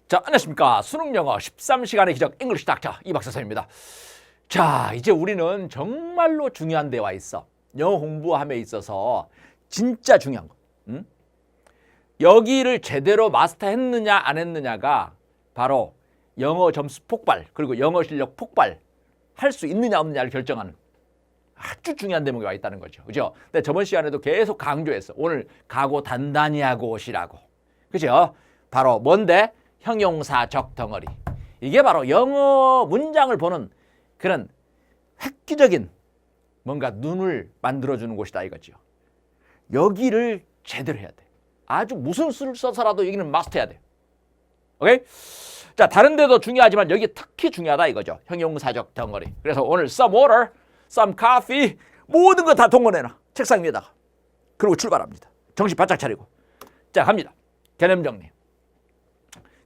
자, 안녕하십니까. 수능영어 13시간의 기적 잉글리시 닥터 이박사 선생님입니다. 자, 이제 우리는 정말로 중요한 데와 있어. 영어 공부함에 있어서 진짜 중요한 거. 여기를 제대로 마스터했느냐 안 했느냐가 바로 영어 점수 폭발 그리고 영어 실력 폭발 할 수 있느냐 없느냐를 결정하는 아주 중요한 대목이 와 있다는 거죠. 그죠? 근데 저번 시간에도 계속 강조했어. 오늘 각오 단단히 하고 오시라고. 그죠? 바로 뭔데? 형용사적 덩어리. 이게 바로 영어 문장을 보는 그런 획기적인 뭔가 눈을 만들어주는 곳이다 이거죠. 여기를 제대로 해야 돼. 아주 무슨 수를 써서라도 여기는 마스터해야 돼. 오케이? 자, 다른 데도 중요하지만 여기 특히 중요하다 이거죠. 형용사적 덩어리. 그래서 오늘 some water, some coffee 모든 거 다 동원해놔. 책상 위에다가. 그리고 출발합니다. 정신 바짝 차리고. 자, 갑니다. 개념 정리.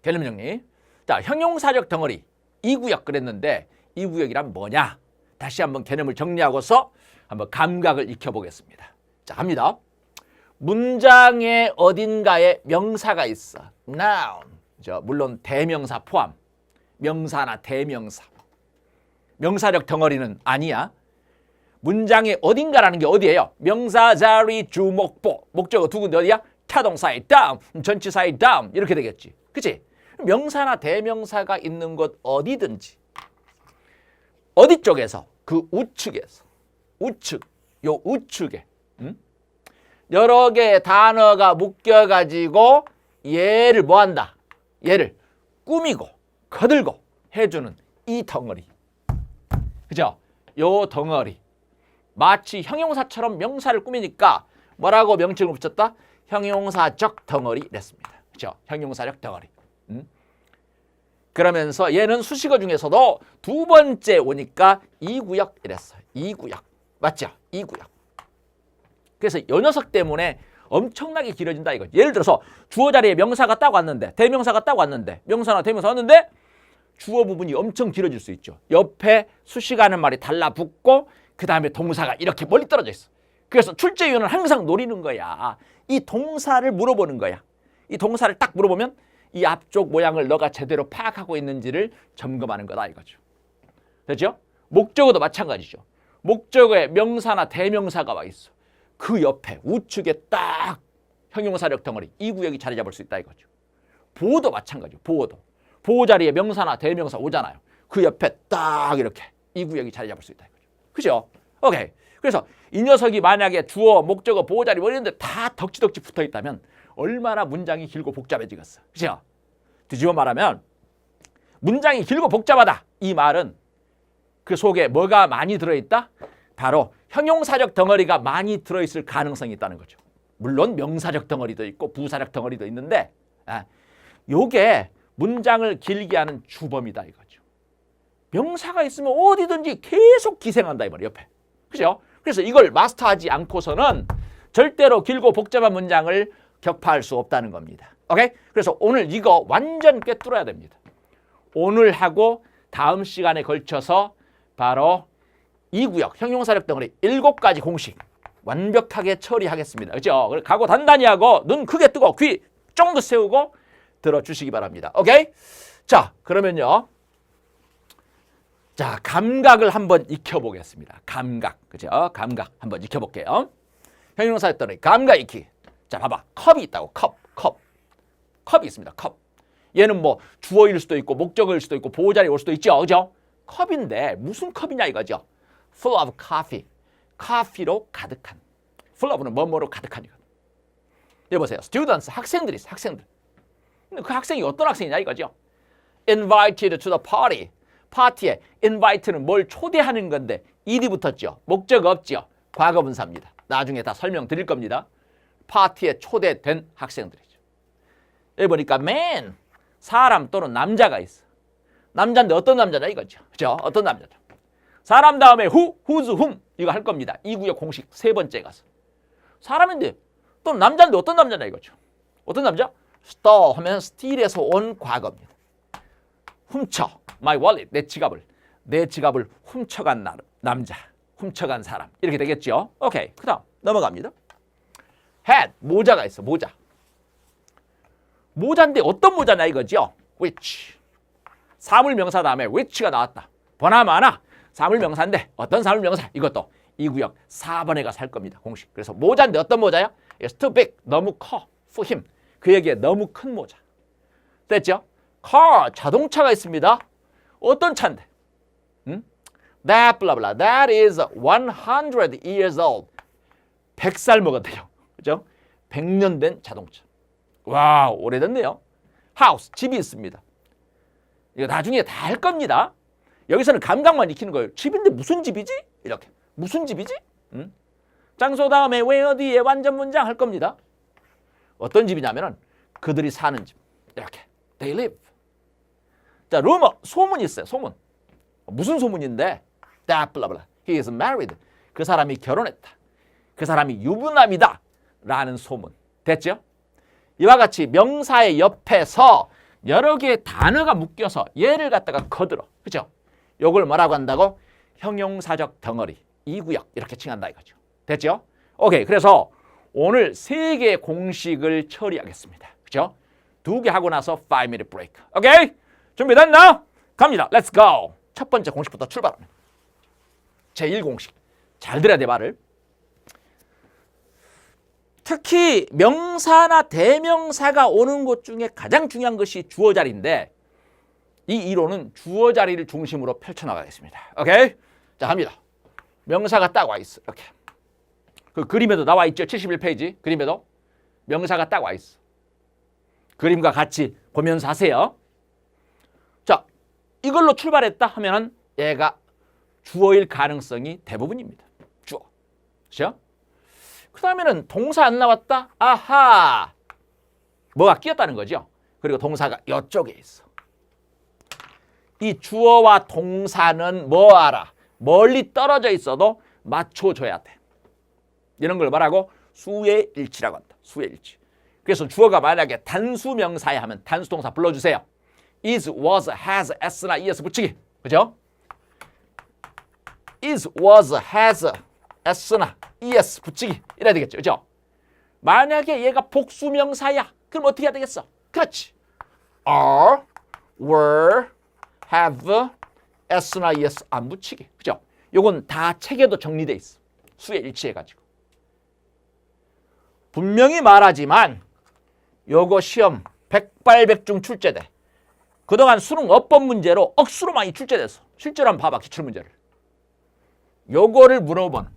개념 정리. 자, 형용사적 덩어리 2구역 그랬는데 2구역이란 뭐냐? 다시 한번 개념을 정리하고서 한번 감각을 익혀보겠습니다. 자, 갑니다. 문장의 어딘가에 명사가 있어. noun. 물론 대명사 포함. 명사나 대명사. 명사적 덩어리는 아니야. 문장의 어딘가라는 게 어디예요? 명사, 자리, 주목보. 목적어 두 군데 어디야? 타동사의 down, 전치사의 down 이렇게 되겠지. 그치? 명사나 대명사가 있는 곳 어디든지 어디 쪽에서? 그 우측에서. 우측. 요 우측에. 여러 개의 단어가 묶여가지고 얘를 뭐한다? 얘를 꾸미고 거들고 해주는 이 덩어리. 그죠? 요 덩어리. 마치 형용사처럼 명사를 꾸미니까 뭐라고 명칭을 붙였다? 형용사적 덩어리 이랬습니다. 그죠? 형용사적 덩어리. 그러면서 얘는 수식어 중에서도 두 번째 오니까 2구역 이랬어요. 2구역. 맞죠? 2구역. 그래서 요 녀석 때문에 엄청나게 길어진다 이거. 예를 들어서 주어 자리에 명사가 딱 왔는데 대명사가 딱 왔는데 명사나 대명사 왔는데 주어 부분이 엄청 길어질 수 있죠. 옆에 수식하는 말이 달라붙고 그 다음에 동사가 이렇게 멀리 떨어져 있어. 그래서 출제위원은 항상 노리는 거야. 이 동사를 물어보는 거야. 이 동사를 딱 물어보면 이 앞쪽 모양을 너가 제대로 파악하고 있는지를 점검하는 거다 이거죠. 됐죠? 목적어도 마찬가지죠. 목적어에 명사나 대명사가 와 있어. 그 옆에 우측에 딱 형용사적 덩어리 2구역이 자리 잡을 수 있다 이거죠. 보어도 마찬가지죠. 보어도. 보어 자리에 명사나 대명사 오잖아요. 그 옆에 딱 이렇게 2구역이 자리 잡을 수 있다 이거죠. 그죠? 오케이. 그래서 이 녀석이 만약에 주어, 목적어, 보어 자리 뭐 이런데 다 덕지덕지 붙어 있다면 얼마나 문장이 길고 복잡해지겠어. 그죠? 뒤집어 말하면 문장이 길고 복잡하다. 이 말은 그 속에 뭐가 많이 들어있다? 바로 형용사적 덩어리가 많이 들어있을 가능성이 있다는 거죠. 물론 명사적 덩어리도 있고 부사적 덩어리도 있는데 요게 문장을 길게 하는 주범이다 이거죠. 명사가 있으면 어디든지 계속 기생한다 이 말이에요. 옆에. 그죠? 그래서 이걸 마스터하지 않고서는 절대로 길고 복잡한 문장을 격파할 수 없다는 겁니다. 오케이? 그래서 오늘 이거 완전 꿰뚫어야 됩니다. 오늘 하고 다음 시간에 걸쳐서 바로 2구역 형용사적 덩어리 7가지 공식 완벽하게 처리하겠습니다. 그렇죠? 각오 단단히 하고 눈 크게 뜨고 귀 쫑긋 세우고 들어주시기 바랍니다. 오케이? 자, 그러면요. 자, 감각을 한번 익혀보겠습니다. 감각. 그죠? 감각 한번 익혀볼게요. 형용사적 덩어리 감각 익히. 자, 봐봐. 컵이 있다고. 컵이 있습니다. 컵. 얘는 뭐 주어일 수도 있고 목적어일 수도 있고 보호자리에 올 수도 있죠. 그죠? 컵인데 무슨 컵이냐 이거죠. full of coffee. 커피로 가득한. full of는 뭐뭐로 가득하니까. 여기 보세요. students, 학생들이 있어. 학생들. 근데 그 학생이 어떤 학생이냐 이거죠. invited to the party. 파티에 invite는 뭘 초대하는 건데 ed이 붙었죠. 목적어 없죠. 과거분사입니다. 나중에 다 설명드릴 겁니다. 파티에 초대된 학생들이죠. 여기 보니까 man, 사람 또는 남자가 있어. 남자인데 어떤 남자냐 이거죠. 그죠? 어떤 남자죠. 사람 다음에 who, whose, whom 이거 할 겁니다. 2구역 공식 세 번째 가서. 사람인데 또 남자인데 어떤 남자냐 이거죠. 어떤 남자? stole 하면 steal에서 온 과거입니다. 훔쳐. my wallet, 내 지갑을 훔쳐간 남자, 훔쳐간 사람 이렇게 되겠죠. 오케이. 그 다음 넘어갑니다. hat, 모자가 있어. 모자인데 어떤 모자냐 이거죠. which. 사물명사 다음에 which가 나왔다. 보나마나 사물명사인데 어떤 사물명사? 이것도 이 구역 4번에 가서 할 겁니다. 공식. 그래서 모자인데 어떤 모자야? It's too big. 너무 커. For him. 그에게 너무 큰 모자. 됐죠? car. 자동차가 있습니다. 어떤 차인데? That blah blah. That is 100 years old. 100살 먹었대요. 그죠? 100년 된 자동차. 와, 오래됐네요. house. 집이 있습니다. 이거 나중에 다 할 겁니다. 여기서는 감각만 익히는 거예요. 집인데 무슨 집이지? 이렇게. 무슨 집이지? 장소 다음에 where 뒤에 완전 문장 할 겁니다. 어떤 집이냐면은 그들이 사는 집. 이렇게. They live. 자, 루머. 소문이 있어요. 소문. 무슨 소문인데? That blah blah. He is married. 그 사람이 결혼했다. 그 사람이 유부남이다. 라는 소문. 됐죠? 이와 같이 명사의 옆에서 여러 개의 단어가 묶여서 얘를 갖다가 거들어. 그죠? 요걸 뭐라고 한다고? 형용사적 덩어리. 이 구역 이렇게 칭한다 이거죠. 됐죠? 오케이. 그래서 오늘 3개의 공식을 처리하겠습니다. 그죠? 2개 하고 나서 5-minute break. 오케이? 준비됐나? 갑니다. Let's go. 첫 번째 공식부터 출발합니다. 제1공식. 잘 들어야 돼 말을. 특히 명사나 대명사가 오는 것 중에 가장 중요한 것이 주어 자리인데 이 이론은 주어 자리를 중심으로 펼쳐나가겠습니다. 오케이? 자, 갑니다. 명사가 딱 와 있어. 이렇게. 그 그림에도 나와 있죠. 71페이지 그림에도 명사가 딱 와 있어. 그림과 같이 보면서 하세요. 자, 이걸로 출발했다 하면은 얘가 주어일 가능성이 대부분입니다. 주어. 그렇죠? 그 다음에는 동사 안 나왔다? 아하! 뭐가 끼었다는 거죠. 그리고 동사가 이쪽에 있어. 이 주어와 동사는 뭐하라? 멀리 떨어져 있어도 맞춰줘야 돼. 이런 걸 말하고 수의 일치라고 한다. 수의 일치. 그래서 주어가 만약에 단수 명사야 하면 단수 동사 불러주세요. is, was, has, s나 es 붙이기. 그죠? is, was, has, s나 es 붙이기. 이래야 되겠죠. 그죠? 만약에 얘가 복수 명사야. 그럼 어떻게 해야 되겠어? 그렇지. are, were, have, s나 es 안 붙이기. 그죠? 요건 다 책에도 정리돼 있어. 수에 일치해가지고. 분명히 말하지만 요거 시험 백발백중 출제돼. 그동안 수능 어법 문제로 억수로 많이 출제됐어. 실제로 한번 봐봐. 기출문제를. 요거를 물어본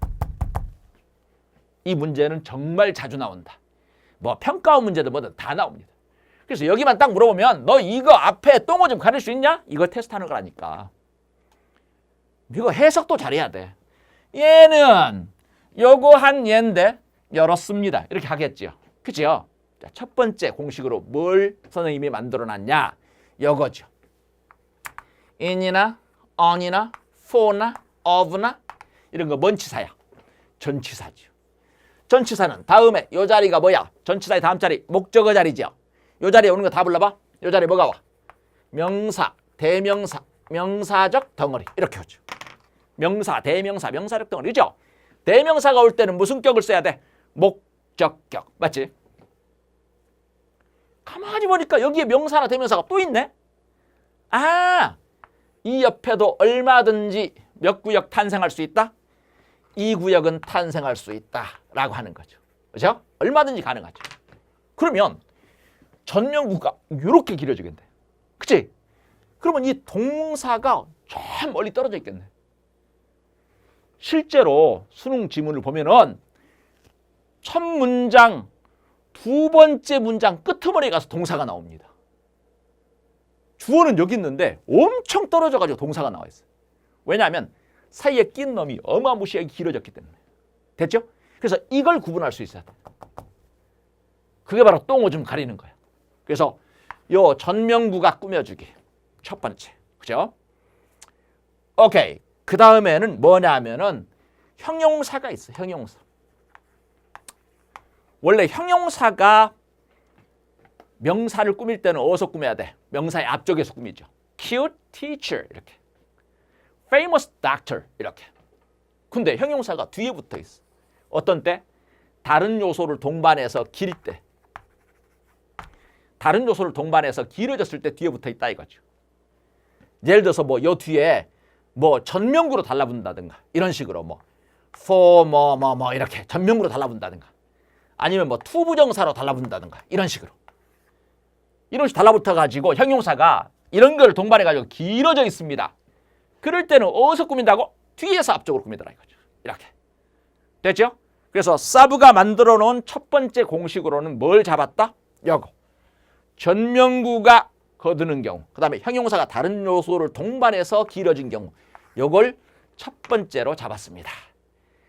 이 문제는 정말 자주 나온다. 뭐 평가원 문제도 뭐든 다 나옵니다. 그래서 여기만 딱 물어보면 너 이거 앞에 똥어 좀 가릴 수 있냐? 이거 테스트하는 거라니까. 이거 해석도 잘해야 돼. 얘는 요거 한 얘인데 열었습니다. 이렇게 하겠죠. 그죠? 자, 첫 번째 공식으로 뭘 선생님이 만들어놨냐? 요거죠. in이나 on이나 for나 of나 이런 거 뭔 치사야? 전치사죠. 전치사는 다음에 요 자리가 뭐야? 전치사의 다음 자리 목적어 자리죠. 요 자리에 오는 거 다 불러봐. 요 자리에 뭐가 와? 명사, 대명사, 명사적 덩어리 이렇게 오죠. 명사, 대명사, 명사적 덩어리죠. 대명사가 올 때는 무슨 격을 써야 돼? 목적격. 맞지? 가만히 보니까 여기에 명사나 대명사가 또 있네? 아, 이 옆에도 얼마든지 몇 구역 탄생할 수 있다? 이 구역은 탄생할 수 있다라고 하는 거죠. 그렇죠? 얼마든지 가능하죠. 그러면 전명구가 이렇게 길어지겠네. 그치? 그러면 이 동사가 저 멀리 떨어져 있겠네. 실제로 수능 지문을 보면은 첫 문장, 두 번째 문장 끄트머리에 가서 동사가 나옵니다. 주어는 여기 있는데 엄청 떨어져가지고 동사가 나와 있어요. 왜냐하면 사이에 낀 놈이 어마무시하게 길어졌기 때문에. 됐죠? 그래서 이걸 구분할 수 있어야 돼. 그게 바로 똥오줌 가리는 거야. 그래서 요 전명구가 꾸며주기. 첫 번째. 그죠? 오케이. 그 다음에는 뭐냐면은 형용사가 있어. 형용사. 원래 형용사가 명사를 꾸밀 때는 어디서 꾸며야 돼? 명사의 앞쪽에서 꾸미죠. Cute teacher 이렇게. Famous doctor 이렇게. 근데 형용사가 뒤에 붙어 있어. 어떤 때? 다른 요소를 동반해서 길 때. 다른 요소를 동반해서 길어졌을 때 뒤에 붙어 있다 이거죠. 예를 들어서 뭐 요 뒤에 뭐 전명구로 달라붙는다든가 이런 식으로 뭐 for 뭐 이렇게 전명구로 달라붙는다든가 아니면 뭐 to 부정사로 달라붙는다든가 이런 식으로 달라붙어 가지고 형용사가 이런 걸 동반해 가지고 길어져 있습니다. 그럴 때는 어디서 꾸민다고? 뒤에서 앞쪽으로 꾸민다라 이거죠. 이렇게 됐죠? 그래서 사브가 만들어 놓은 첫 번째 공식으로는 뭘 잡았다? 요거 전명구가 거두는 경우, 그 다음에 형용사가 다른 요소를 동반해서 길어진 경우, 요걸 첫 번째로 잡았습니다.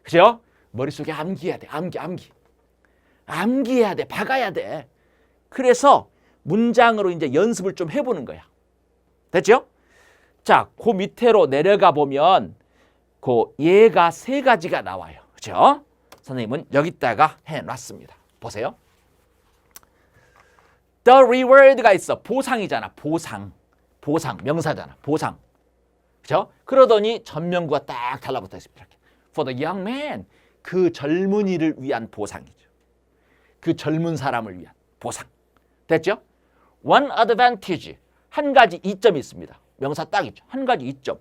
그죠? 머릿속에 암기해야 돼. 암기해야 돼. 박아야 돼. 그래서 문장으로 이제 연습을 좀 해보는 거야. 됐죠? 자, 그 밑으로 내려가 보면 그 예가 세 가지가 나와요. 그죠? 선생님은 여기다가 해놨습니다. 보세요. The reward가 있어. 보상이잖아. 보상 명사잖아. 보상. 그죠? 그러더니 전명구가 딱 달라붙어 있습니다. 이렇게. For the young man. 그 젊은이를 위한 보상이죠. 그 젊은 사람을 위한 보상. 됐죠? One advantage. 한 가지 이점이 있습니다. 명사 딱 있죠. 한 가지 이점.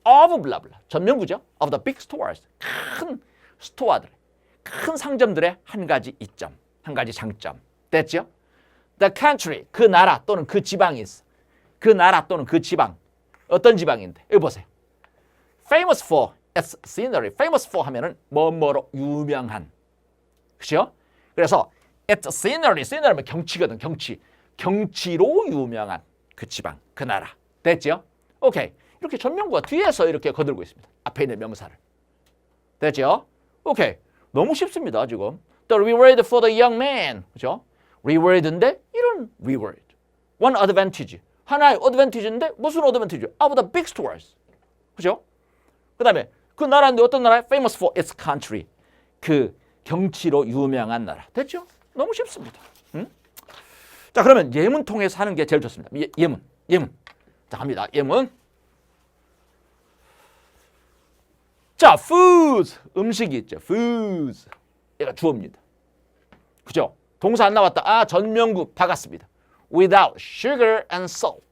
Of 블라블라. 전명구죠. Of the big stores. 큰 스토어들. 큰 상점들의 한 가지 이점. 한 가지 장점. 됐죠? The country. 그 나라 또는 그 지방이 있어. 그 나라 또는 그 지방. 어떤 지방인데? 여기 보세요. Famous for its scenery. Famous for 하면은 뭐뭐로 유명한. 그죠? 그래서 its scenery. scenery면 경치거든. 경치로 유명한 그 지방, 그 나라. 됐죠? 오케이. 이렇게 전명구가 뒤에서 이렇게 거들고 있습니다. 앞에 있는 명사를. 됐죠? 오케이. 너무 쉽습니다, 지금. The reward for the young man. 그죠? reward인데 이런 reward. One advantage. 하나의 advantage인데 무슨 advantage? Of the big stores. 그죠? 그 다음에 그 나라인데 어떤 나라에? Famous for its country. 그 경치로 유명한 나라. 됐죠? 너무 쉽습니다. 응? 자, 그러면 예문 통해서 하는 게 제일 좋습니다. 예문. 자, 갑니다. 예문. 자, foods. 음식이 있죠. foods. 얘가 주어입니다. 그죠? 동사 안 나왔다. 아, 전명구 박았습니다. Without sugar and salt.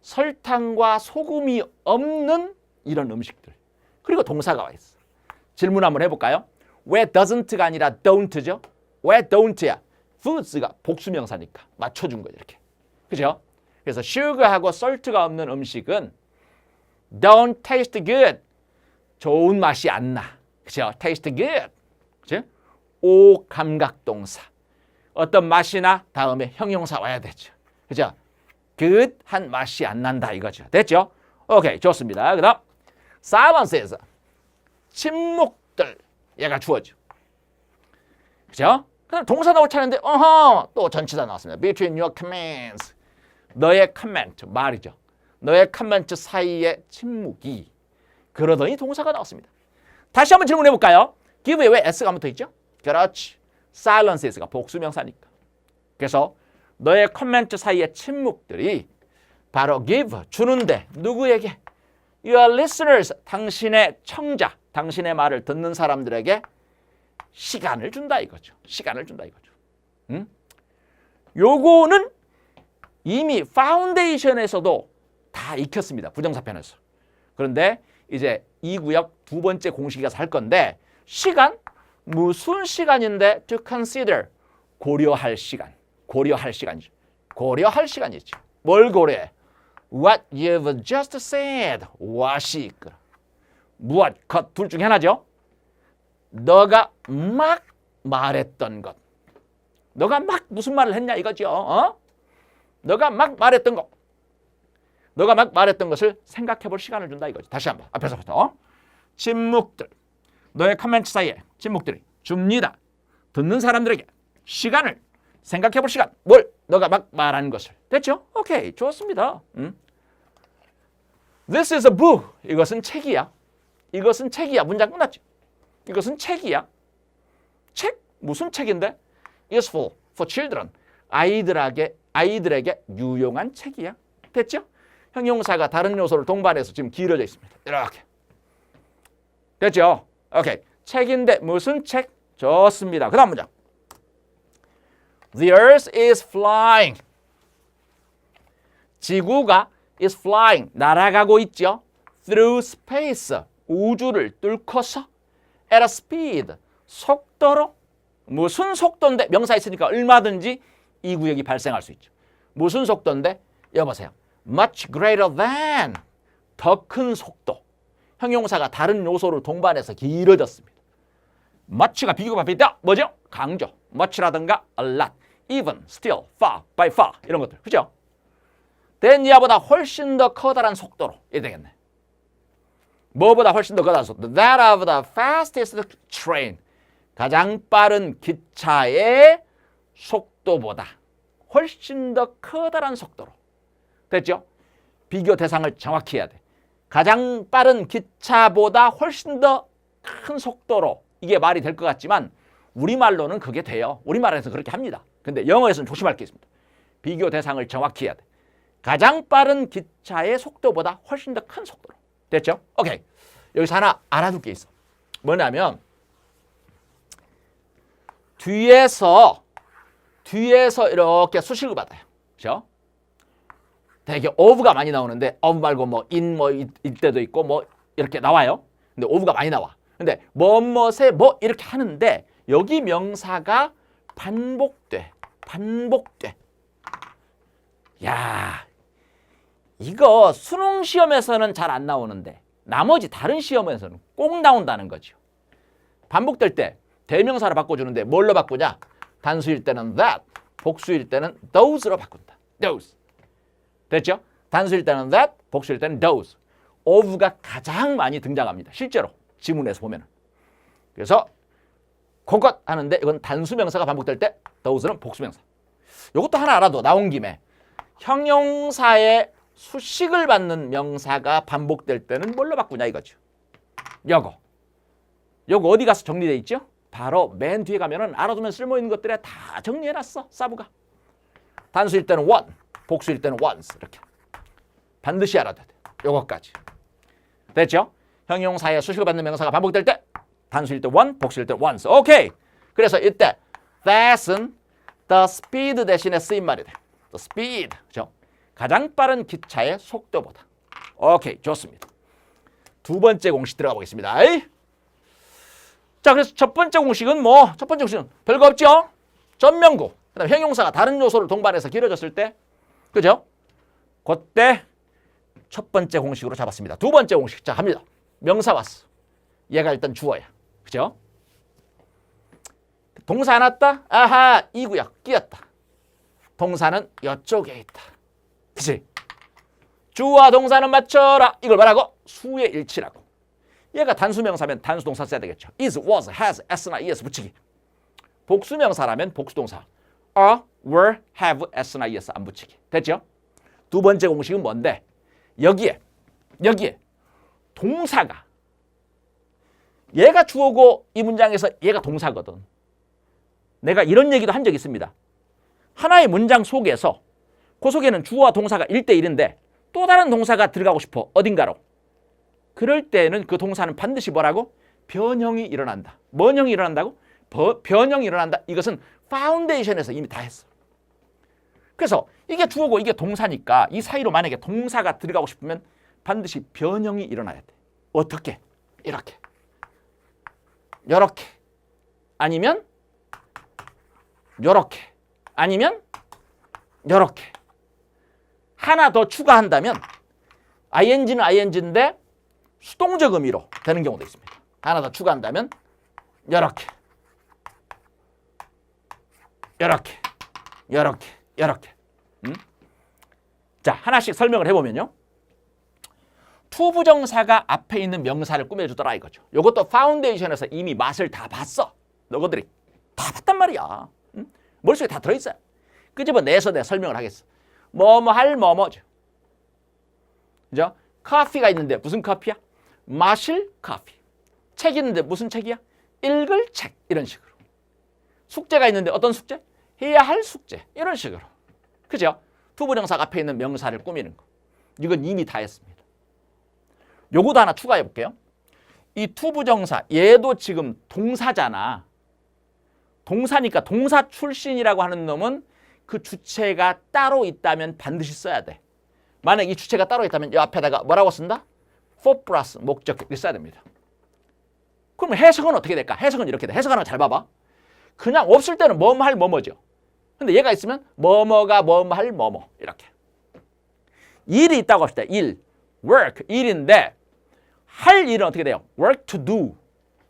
설탕과 소금이 없는 이런 음식들. 그리고 동사가 와 있어. 질문 한번 해볼까요? 왜 doesn't가 아니라 don't죠? 왜 don't야? foods가 복수명사니까 맞춰준 거죠. 이렇게. 그죠? 그래서 sugar하고 salt가 없는 음식은 don't taste good. 좋은 맛이 안 나. 그죠? taste good. 그죠? 오 감각동사. 어떤 맛이나 다음에 형용사 와야 되죠. 그죠? good 한 맛이 안 난다 이거죠. 됐죠? 오케이, 좋습니다. 그 다음 silences. 침묵들. 얘가 주어죠. 그죠? 그다음 동사 나올 차례인데 또 전치사 나왔습니다. Between your commands. 너의 커멘트, 말이죠. 너의 커멘트 사이에 침묵이. 그러더니 동사가 나왔습니다. 다시 한번 질문해 볼까요? give에 왜 s가 붙어 있죠? 그렇지. silences가 복수명사니까. 그래서 너의 커멘트 사이의 침묵들이 바로 give, 주는데 누구에게? Your listeners, 당신의 청자, 당신의 말을 듣는 사람들에게 시간을 준다 이거죠. 시간을 준다 이거죠. 응? 요거는 이미 파운데이션에서도 다 익혔습니다. 부정사편에서. 그런데 이제 이 구역 두 번째 공식이 가서 할 건데 시간? 무슨 시간인데 to consider, 고려할 시간. 고려할 시간이죠. 고려할 시간이죠. 뭘 고려해? What you've just said. what이 이끌어. 무엇, 것, 둘 중에 하나죠. 너가 막 말했던 것. 너가 막 무슨 말을 했냐 이거죠. 너가 막 말했던 것. 너가 막 말했던 것을 생각해 볼 시간을 준다 이거죠. 다시 한번 앞에서부터. 침묵들. 너의 커멘트 사이에 침묵들이 줍니다. 듣는 사람들에게 시간을 생각해 볼 시간. 뭘? 너가 막 말한 것을. 됐죠? 오케이. 좋습니다. This is a book. 이것은 책이야. 이것은 책이야. 문장 끝났죠? 이것은 책이야. 책? 무슨 책인데? Useful for children. 아이들에게 유용한 책이야. 됐죠? 형용사가 다른 요소를 동반해서 지금 길어져 있습니다. 이렇게. 됐죠? 오케이. 책인데 무슨 책? 좋습니다. 그 다음 문장. The earth is flying. 지구가 is flying. 날아가고 있죠. Through space. 우주를 뚫고서 at a speed. 속도로. 무슨 속도인데 명사 있으니까 얼마든지 이 구역이 발생할 수 있죠. 무슨 속도인데? 여보세요. Much greater than. 더 큰 속도. 형용사가 다른 요소를 동반해서 길어졌습니다. much가 비교가 비다. 뭐죠? 강조. much라든가 a lot, even, still, far, by far 이런 것들. 그죠? than 이하보다 훨씬 더 커다란 속도로 이렇게 되겠네. 뭐보다 훨씬 더 커다란 속도. That of the fastest train. 가장 빠른 기차의 속도보다 훨씬 더 커다란 속도로. 됐죠? 비교 대상을 정확히 해야 돼. 가장 빠른 기차보다 훨씬 더 큰 속도로. 이게 말이 될 것 같지만 우리말로는 그게 돼요. 우리말에서 그렇게 합니다. 근데 영어에서는 조심할 게 있습니다. 비교 대상을 정확히 해야 돼. 가장 빠른 기차의 속도보다 훨씬 더 큰 속도로. 됐죠? 오케이. 여기서 하나 알아둘 게 있어. 뭐냐면 뒤에서 이렇게 수식을 받아요. 그렇죠? 되게 of가 많이 나오는데 of 말고 뭐 in 일 때도 있고 뭐 이렇게 나와요. 근데 of가 많이 나와. 근데 뭐뭐에 뭐 이렇게 하는데 여기 명사가 반복돼. 야, 이거 수능 시험에서는 잘 안 나오는데 나머지 다른 시험에서는 꼭 나온다는 거죠. 반복될 때 대명사로 바꿔주는데 뭘로 바꾸냐? 단수일 때는 that, 복수일 때는 those로 바꾼다. those. 됐죠? 단수일 때는 that, 복수일 때는 those. of가 가장 많이 등장합니다. 실제로 지문에서 보면은. 그래서 그것 하는데 이건 단수명사가 반복될 때 those는 복수명사. 이것도 하나 알아도 나온 김에 형용사의 수식을 받는 명사가 반복될 때는 뭘로 바꾸냐 이거죠. 요거 어디 가서 정리되어 있죠? 바로 맨 뒤에 가면은 알아두면 쓸모있는 것들에 다 정리해놨어. 사부가. 단수일 때는 one, 복수일 때는 once 이렇게. 반드시 알아둬야 돼. 요거까지. 됐죠? 형용사의 수식을 받는 명사가 반복될 때 단수일 때 one, 복수일 때 once. 오케이. 그래서 이때 that은 the speed 대신에 쓰인 말이 돼. the speed. 그죠? 가장 빠른 기차의 속도보다. 오케이. 좋습니다. 두 번째 공식 들어가 보겠습니다. 자, 그래서 첫 번째 공식은 별거 없죠? 전명구. 그다음에 형용사가 다른 요소를 동반해서 길어졌을 때, 그죠? 그때 첫 번째 공식으로 잡았습니다. 두 번째 공식. 자, 갑니다. 명사 왔어. 얘가 일단 주어야. 그죠? 동사 안 왔다? 아하, 이 구역 끼었다. 동사는 이쪽에 있다. 그치? 주어와 동사는 맞춰라. 이걸 말하고 수의 일치라고. 얘가 단수명사면 단수동사 써야 되겠죠. is, was, has, s나 es 붙이기. 복수명사라면 복수동사 are, were, have, s나 es 안 붙이기. 됐죠? 두 번째 공식은 뭔데? 여기에 동사가 얘가 주어고 이 문장에서 얘가 동사거든. 내가 이런 얘기도 한 적이 있습니다. 하나의 문장 속에서 그 속에는 주어와 동사가 1대1인데 또 다른 동사가 들어가고 싶어. 어딘가로. 그럴 때는 그 동사는 반드시 뭐라고? 변형이 일어난다. 뭔 형이 일어난다고? 변형이 일어난다. 이것은 파운데이션에서 이미 다 했어. 그래서 이게 주어고 이게 동사니까 이 사이로 만약에 동사가 들어가고 싶으면 반드시 변형이 일어나야 돼. 어떻게? 이렇게. 요렇게. 아니면 요렇게. 아니면 요렇게. 하나 더 추가한다면 ing는 ing인데 수동적 의미로 되는 경우도 있습니다. 하나 더 추가한다면 요렇게. 자, 하나씩 설명을 해보면요. 투부정사가 앞에 있는 명사를 꾸며주더라 이거죠. 이것도 파운데이션에서 이미 맛을 다 봤어. 너희들이 다 봤단 말이야. 머릿속에 다 들어있어요. 끄집어내서 내가 설명을 하겠어. 뭐뭐 할 뭐뭐죠. 그죠? 커피가 있는데 무슨 커피야? 마실 커피. 책 있는데 무슨 책이야? 읽을 책. 이런 식으로. 숙제가 있는데 어떤 숙제? 해야 할 숙제. 이런 식으로. 그죠? 투부정사가 앞에 있는 명사를 꾸미는 거. 이건 이미 다 했습니다. 요거도 하나 추가해 볼게요. 이 투부정사, 얘도 지금 동사잖아. 동사니까 동사 출신이라고 하는 놈은 그 주체가 따로 있다면 반드시 써야 돼. 만약 이 주체가 따로 있다면 이 앞에다가 뭐라고 쓴다? for 플러스 목적 이렇게 써야 됩니다. 그럼 해석은 어떻게 될까? 해석은 이렇게 돼. 해석하는 거 잘 봐봐. 그냥 없을 때는 뭐뭐 할 뭐뭐죠. 근데 얘가 있으면 뭐뭐가 뭐뭐 할 뭐뭐 이렇게. 일이 있다고 합시다. 일, work, 일인데 할 일은 어떻게 돼요? work to do.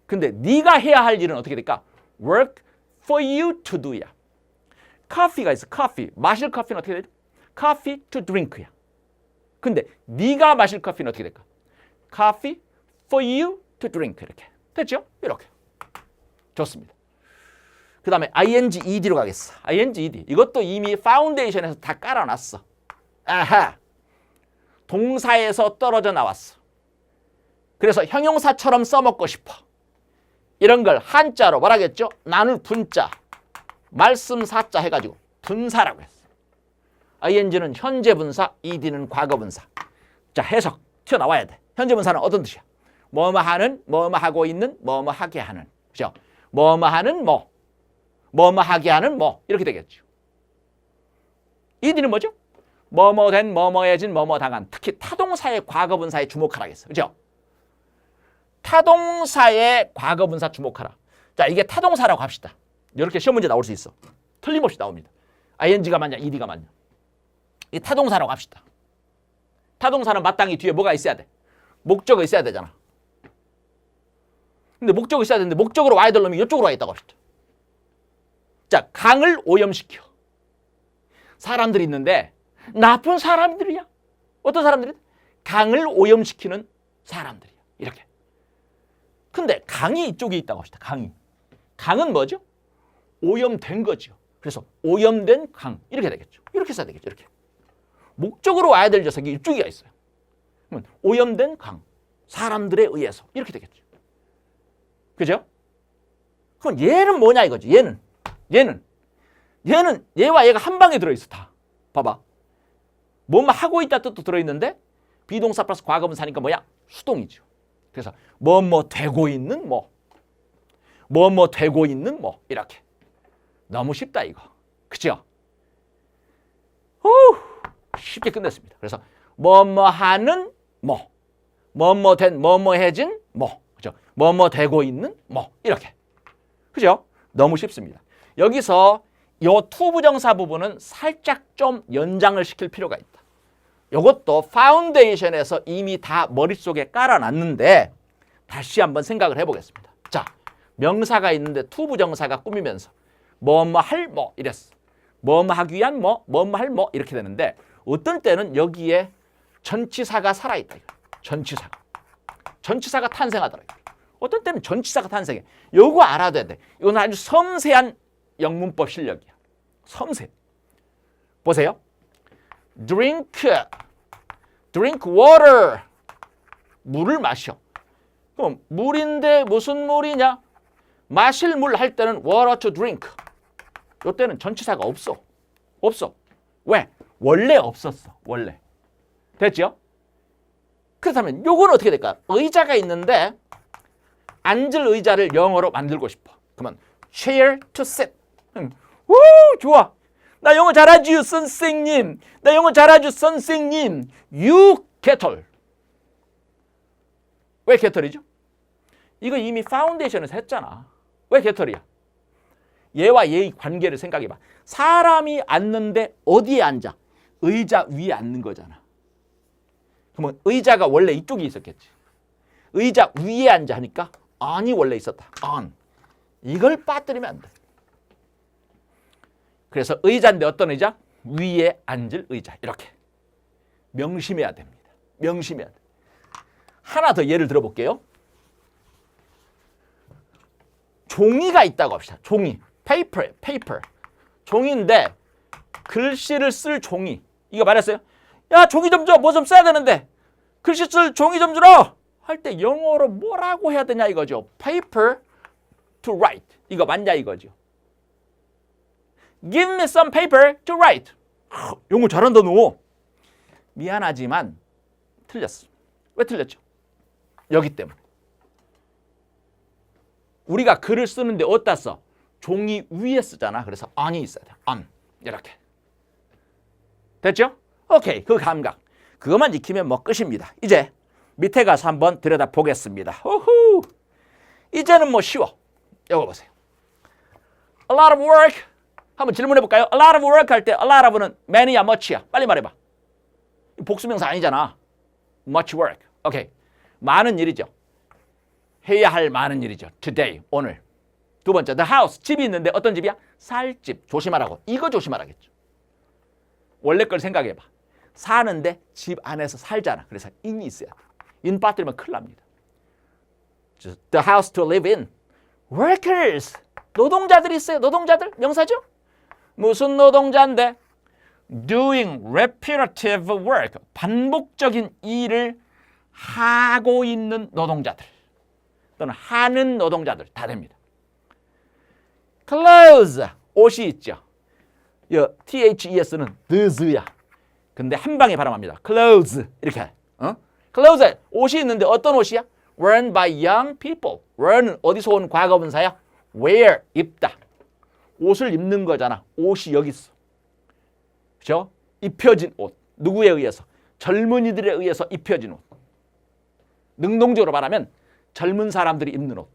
근데 네가 해야 할 일은 어떻게 될까? work for you to do야. 커피가 있어. 커피. 마실 커피는 어떻게 되죠? coffee to drink야. 근데 네가 마실 커피는 어떻게 될까? coffee for you to drink 이렇게. 됐죠? 이렇게. 좋습니다. 그 다음에 ing, ed로 가겠어. ing, ed. 이것도 이미 파운데이션에서 다 깔아놨어. 아하. 동사에서 떨어져 나왔어. 그래서 형용사처럼 써먹고 싶어. 이런 걸 한자로 뭐라겠죠? 나눌 분자, 말씀 사자 해가지고 분사라고 했어. ing는 현재 분사, ed는 과거 분사. 자, 해석 튀어나와야 돼. 현재 분사는 어떤 뜻이야? 뭐뭐 하는, 뭐뭐 하고 있는, 뭐뭐 하게 하는. 그죠? 뭐뭐 하는 뭐, 뭐뭐 하게 하는 뭐 이렇게 되겠죠. ed는 뭐죠? 뭐뭐 된, 뭐뭐해진, 뭐뭐 당한. 특히 타동사의 과거 분사에 주목하라겠어. 그죠? 타동사의 과거 분사 주목하라. 자, 이게 타동사라고 합시다. 이렇게 시험 문제 나올 수 있어. 틀림없이 나옵니다. ing가 맞냐, ed가 맞냐. 이 타동사라고 합시다. 타동사는 마땅히 뒤에 뭐가 있어야 돼? 목적어 있어야 되잖아. 근데 목적어 있어야 되는데 목적으로 와야 될 놈이 이쪽으로 와 있다고 합시다. 자, 강을 오염시켜. 사람들이 있는데 나쁜 사람들이야. 어떤 사람들이? 강을 오염시키는 사람들이야. 이렇게. 근데 강이 이쪽에 있다고 합시다. 강이. 강은 뭐죠? 오염된 거죠. 그래서 오염된 강. 이렇게 되겠죠. 이렇게 써야 되겠죠. 이렇게. 목적으로 와야 될 녀석이 이쪽에 있어요. 그러면 오염된 강. 사람들에 의해서. 이렇게 되겠죠. 그죠? 그럼 얘는 뭐냐 이거지. 얘는 얘와 얘가 한 방에 들어있어. 다. 봐봐. 뭐뭐 하고 있다 뜻도 들어있는데 비동사 플러스 과거분사니까 뭐야? 수동이죠. 그래서 뭐뭐 되고 있는 뭐뭐 되고 있는 뭐 이렇게. 너무 쉽다 이거. 그죠? 쉽게 끝냈습니다. 그래서 뭐뭐 하는 뭐뭐 된, 뭐뭐해진 그죠? 뭐뭐 되고 있는 이렇게. 그죠? 너무 쉽습니다. 여기서 요 투부정사 부분은 살짝 좀 연장을 시킬 필요가 있다. 이것도 파운데이션에서 이미 다 머릿속에 깔아놨는데 다시 한번 생각을 해보겠습니다. 자, 명사가 있는데 투부정사가 꾸미면서 뭐뭐 할 이랬어. 뭐뭐 하기 위한 뭐뭐 할 이렇게 되는데 어떤 때는 여기에 전치사가 살아있다. 전치사가 탄생하더라. 어떤 때는 전치사가 탄생해. 요거 알아둬야 돼. 이건 아주 섬세한 영문법 실력이야. 섬세. 보세요. drink water. 물을 마셔. 그럼 물인데 무슨 물이냐? 마실 물 할 때는 water to drink. 이때는 전치사가 없어. 왜? 원래 없었어. 원래. 됐죠? 그렇다면 요건 어떻게 될까? 의자가 있는데 앉을 의자를 영어로 만들고 싶어. 그러면 chair to sit. 오, 좋아. 나 영어 잘하죠, 선생님. 나 영어 잘하죠, 선생님. You 개털. 왜 개털이죠? 이거 이미 파운데이션에서 했잖아. 왜 개털이야? 얘와 얘의 관계를 생각해봐. 사람이 앉는데 어디에 앉아? 의자 위에 앉는 거잖아. 그러면 의자가 원래 이쪽에 있었겠지. 의자 위에 앉아 하니까 on이 원래 있었다. on. 이걸 빠뜨리면 안 돼. 그래서 의자인데 어떤 의자? 위에 앉을 의자. 이렇게. 명심해야 됩니다. 명심해야 돼. 하나 더 예를 들어볼게요. 종이가 있다고 합시다. 종이. paper. 종이인데 글씨를 쓸 종이. 이거 말했어요. 야, 종이 좀 줘. 뭐 좀 써야 되는데. 글씨 쓸 종이 좀 주라. 할 때 영어로 뭐라고 해야 되냐 이거죠. paper to write. 이거 맞냐 이거죠. Give me some paper to write. 영어 잘한다 너. 미안하지만 틀렸어. 왜 틀렸죠? 여기 때문에. 우리가 글을 쓰는데 어디다 써? 종이 위에 쓰잖아. 그래서 on이 있어야 돼. on. 이렇게. 됐죠? 오케이. 그 감각. 그것만 익히면 뭐 끝입니다. 이제 밑에 가서 한번 들여다보겠습니다. 호후. 이제는 뭐 쉬워. 이거 보세요. A lot of work. 한번 질문해 볼까요? A lot of work 할 때 a lot of는 many야 much야? 빨리 말해봐. 복수명사 아니잖아. much work. 오케이. 많은 일이죠. 해야 할 많은 일이죠. today, 오늘. 두 번째, the house. 집이 있는데 어떤 집이야? 살 집. 조심하라고. 이거 조심하라겠죠. 원래 걸 생각해봐. 사는데 집 안에서 살잖아. 그래서 in이 있어야 돼. in 빠뜨리면 큰일 납니다. The house to live in. workers. 노동자들이 있어요. 노동자들. 명사죠? 무슨 노동자인데? doing repetitive work. 반복적인 일을 하고 있는 노동자들. 또는 하는 노동자들 다 됩니다. clothes. 옷이 있죠. THES는 these야. 근데 한 방에 발음합니다. clothes. 이렇게. clothes. 옷이 있는데 어떤 옷이야? worn by young people. wear는 어디서 온 과거분사야? wear. 입다. 옷을 입는 거잖아. 옷이 여기 있어. 그렇죠? 입혀진 옷. 누구에 의해서? 젊은이들에 의해서 입혀진 옷. 능동적으로 말하면 젊은 사람들이 입는 옷.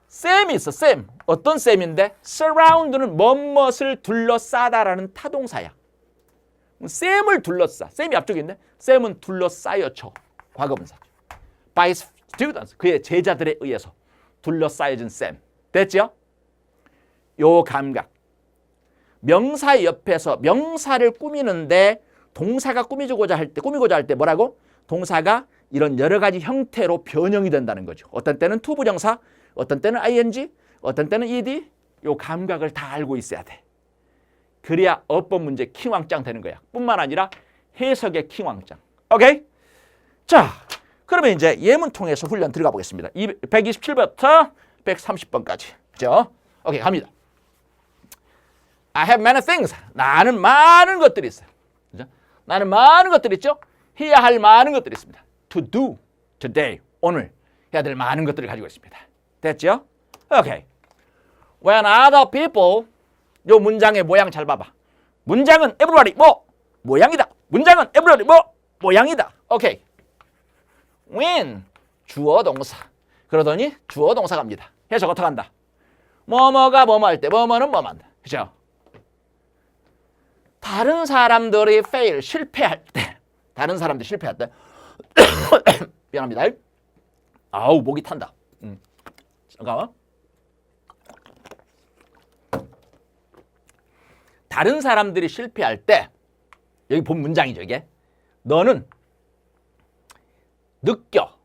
쌤이 있어. 쌤. 어떤 쌤인데? surround는 뭐뭇을 둘러싸다라는 타동사야. 쌤을 둘러싸. 쌤이 앞쪽에 있네. 쌤은 둘러싸여져. 과거분사. by students. 그의 제자들에 의해서 둘러싸여진 쌤. 됐죠? 요 감각. 명사 옆에서 명사를 꾸미는데 동사가 꾸미고자 할 때 뭐라고? 동사가 이런 여러 가지 형태로 변형이 된다는 거죠. 어떤 때는 to 부정사, 어떤 때는 ing, 어떤 때는 ed. 요 감각을 다 알고 있어야 돼. 그래야 어법 문제 킹왕짱 되는 거야. 뿐만 아니라 해석의 킹왕짱. 오케이? 자, 그러면 이제 예문 통해서 훈련 들어가 보겠습니다. 127번부터 130번까지. 그죠? 오케이, 갑니다. I have many things. 나는 많은 것들이 있어요. 그죠? 나는 많은 것들이 있죠? 해야 할 많은 것들이 있습니다. To do today. 오늘 해야 될 많은 것들을 가지고 있습니다. 됐죠? 오케이. When other people. 요 문장의 모양 잘 봐봐. 문장은 everybody 모양이다. 문장은 everybody 모양이다. 오케이. When 주어 동사. 그러더니 주어 동사 갑니다. 해석 어떻게 한다? 뭐뭐가 뭐뭐 할 때 뭐뭐는 뭐뭐 한다. 그죠? 다른 사람들이 fail, 실패할 때, 다른 사람들이 실패할 때 미안합니다. 아우 목이 탄다. 잠깐만. 다른 사람들이 실패할 때 여기 본 문장이죠. 이게 너는 느껴.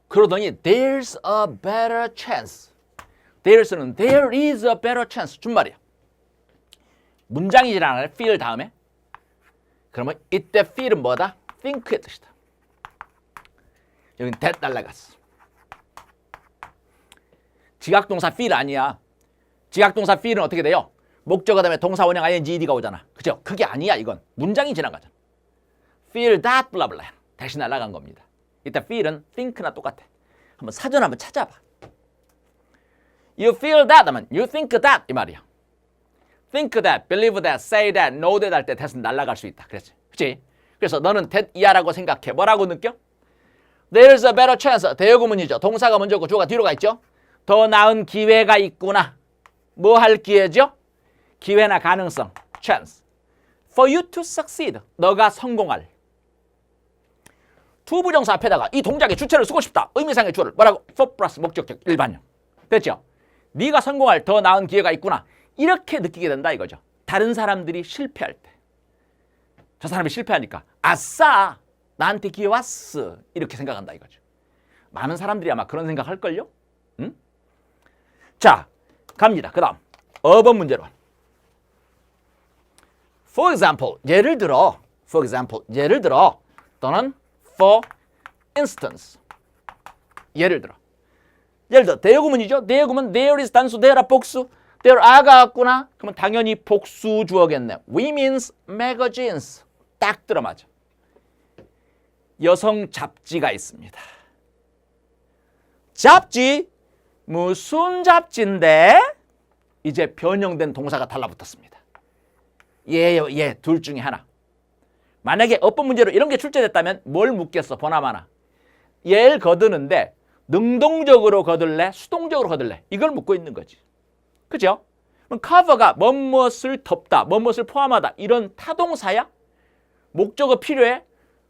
그러더니 there's a better chance. there's는 there is a better chance 준말이야. 문장이질 않아요. feel 다음에. 그러면 이때 feel은 뭐다? think의 뜻이다. 여기는 that 날라갔어. 지각동사 feel 아니야. 지각동사 feel은 어떻게 돼요? 목적어 다음에 동사 원형 ing ed가 오잖아. 그죠? 그게 아니야. 이건 문장이 지나가잖아. feel that blah blah. 다시 날아간 겁니다. 이때 feel은 think나 똑같아. 한번 사전 한번 찾아봐. You feel that 하면 you think that 이 말이야. think that, believe that, say that, know that 할 때 that은 날아갈 수 있다. 그랬지. 그치? 그래서 너는 that 이하라고 생각해. 뭐라고 느껴? There's a better chance. 대여구문이죠. 동사가 먼저고 주어가 뒤로 가 있죠. 더 나은 기회가 있구나. 뭐 할 기회죠? 기회나 가능성. chance. For you to succeed. 너가 성공할. to 부정사 앞에다가 이 동작의 주체를 쓰고 싶다. 의미상의 주어를 뭐라고? for 플러스 목적격 일반형. 됐죠? 네가 성공할 더 나은 기회가 있구나. 이렇게 느끼게 된다 이거죠. 다른 사람들이 실패할 때. 저 사람이 실패하니까 아싸 나한테 기회 왔어. 이렇게 생각한다 이거죠. 많은 사람들이 아마 그런 생각할걸요? 응? 자, 갑니다. 그 다음 어법 문제로. For example, 예를 들어. For example, 예를 들어. 또는 for instance. 예를 들어. 예를 들어 대여구문이죠. 대여구문 there is 단수, there are 복수. there are가 왔구나. 그러면 당연히 복수 주어겠네. Women's magazines. 딱 들어맞아. 여성 잡지가 있습니다. 잡지 무슨 잡지인데? 이제 변형된 동사가 달라붙었습니다. 얘예요, 얘. 둘 중에 하나. 만약에 어법 문제로 이런 게 출제됐다면 뭘 묻겠어, 보나마나. 얘를 거두는데 능동적으로 거둘래, 수동적으로 거둘래? 이걸 묻고 있는 거지. 그죠? 그럼 cover가 뭐뭇을 덮다, 뭐뭇을 포함하다 이런 타동사야? 목적어 필요해?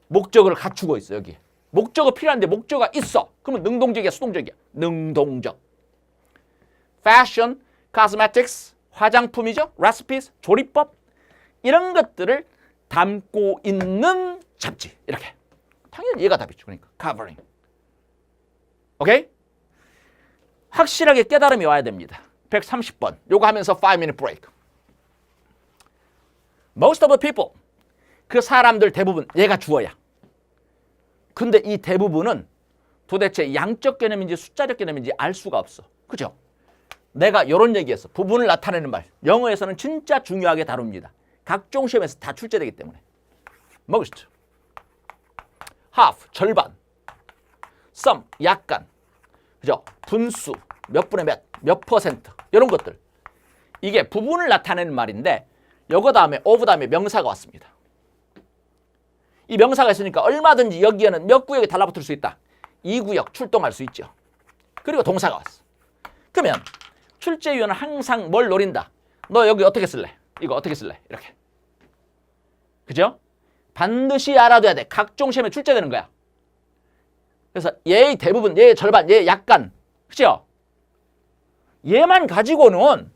목적어를 갖추고 있어, 여기. 목적어 필요한데 목적어가 있어. 그러면 능동적이야, 수동적이야? 능동적. fashion, cosmetics, 화장품이죠. recipes, 조리법. 이런 것들을 담고 있는 잡지. 이렇게. 당연히 얘가 답이죠. 그러니까 covering. 오케이? 확실하게 깨달음이 와야 됩니다. 130번. 요거 하면서 5-minute break. Most of the people. 그 사람들 대부분. 얘가 주어야. 근데 이 대부분은 도대체 양적 개념인지 숫자적 개념인지 알 수가 없어. 그죠? 내가 이런 얘기했어. 부분을 나타내는 말. 영어에서는 진짜 중요하게 다룹니다. 각종 시험에서 다 출제되기 때문에. Most. half. 절반. some. 약간. 그죠? 분수. 몇 분의 몇 퍼센트. 이런 것들. 이게 부분을 나타내는 말인데 요거 다음에 of 다음에 명사가 왔습니다. 이 명사가 있으니까 얼마든지 여기에는 몇 구역이 달라붙을 수 있다. 이 구역 출동할 수 있죠. 그리고 동사가 왔어. 그러면 출제위원은 항상 뭘 노린다. 너 여기 어떻게 쓸래? 이거 어떻게 쓸래? 이렇게. 그죠? 반드시 알아둬야 돼. 각종 시험에 출제되는 거야. 그래서 얘의 대부분, 얘의 절반, 얘의 약간. 그죠? 얘만 가지고는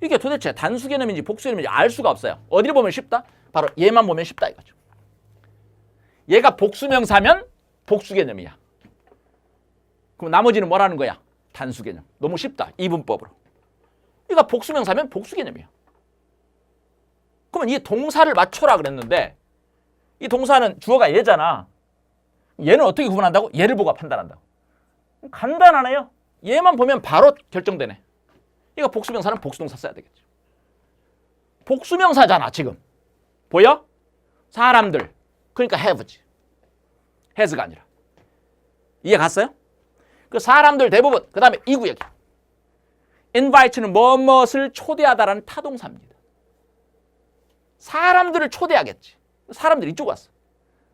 이게 도대체 단수 개념인지 복수 개념인지 알 수가 없어요. 어디를 보면 쉽다? 바로 얘만 보면 쉽다 이거죠. 얘가 복수명사면 복수 개념이야. 그럼 나머지는 뭐라는 거야? 단수 개념. 너무 쉽다. 이분법으로. 얘가 복수명사면 복수 개념이야. 그러면 이 동사를 맞춰라 그랬는데 이 동사는 주어가 얘잖아. 얘는 어떻게 구분한다고? 얘를 보고 판단한다고. 간단하네요. 얘만 보면 바로 결정되네. 이거 복수명사는 복수동사 써야 되겠죠. 복수명사잖아 지금. 보여? 사람들. 그러니까 have지. has가 아니라. 이해 갔어요? 그 사람들 대부분. 그 다음에 이 구역이. invite는 무엇을 초대하다라는 타동사입니다. 사람들을 초대하겠지. 사람들이 이쪽 왔어.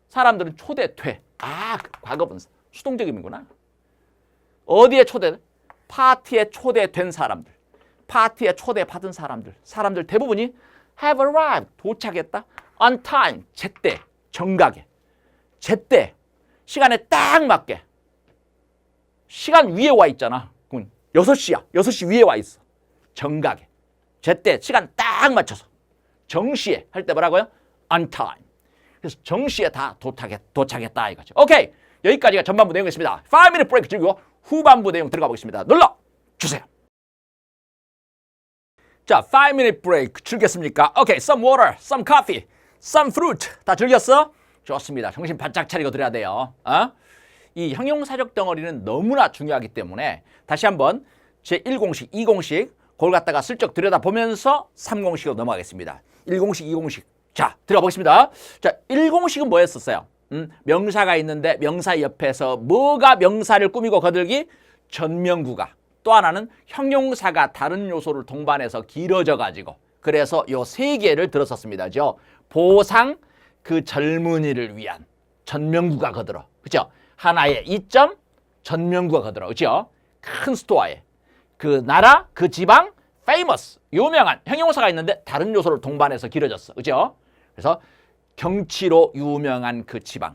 사람들은 초대돼. 아, 과거분사. 수동적임이구나. 어디에 초대돼? 파티에 초대된 사람들. 파티에 초대받은 사람들. 사람들 대부분이 have arrived. 도착했다. on time. 제때. 정각에. 제때. 시간에 딱 맞게. 시간 위에 와 있잖아. 그럼 6시야. 6시 위에 와 있어. 정각에. 제때. 시간 딱 맞춰서. 정시에. 할 때 뭐라고요? on time. 그래서 정시에 다 도착했다 이거죠. 오케이. 여기까지가 전반부 내용이었습니다. 5-minute break 즐기고 후반부 내용 들어가 보겠습니다. 눌러주세요. 자, 5-minute break 즐겼습니까? 오케이. Some water, some coffee, some fruit. 다 즐겼어? 좋습니다. 정신 바짝 차리고 들어야 돼요. 이 형용사적 덩어리는 너무나 중요하기 때문에 다시 한번 제1공식, 2공식 그걸 갖다가 슬쩍 들여다보면서 3공식으로 넘어가겠습니다. 1공식, 2공식. 자, 들어가 보겠습니다. 자, 1공식은 뭐였었어요? 명사가 있는데 명사 옆에서 뭐가 명사를 꾸미고 거들기? 전명구가. 또 하나는 형용사가 다른 요소를 동반해서 길어져 가지고 그래서 요 세 개를 들었었습니다. 보상, 그 젊은이를 위한 전명구가 거들어. 그죠? 하나의 이점, 전명구가 거들어. 그죠? 큰 스토어에. 그 나라, 그 지방, famous, 유명한 형용사가 있는데 다른 요소를 동반해서 길어졌어. 그죠? 그래서 경치로 유명한 그 지방.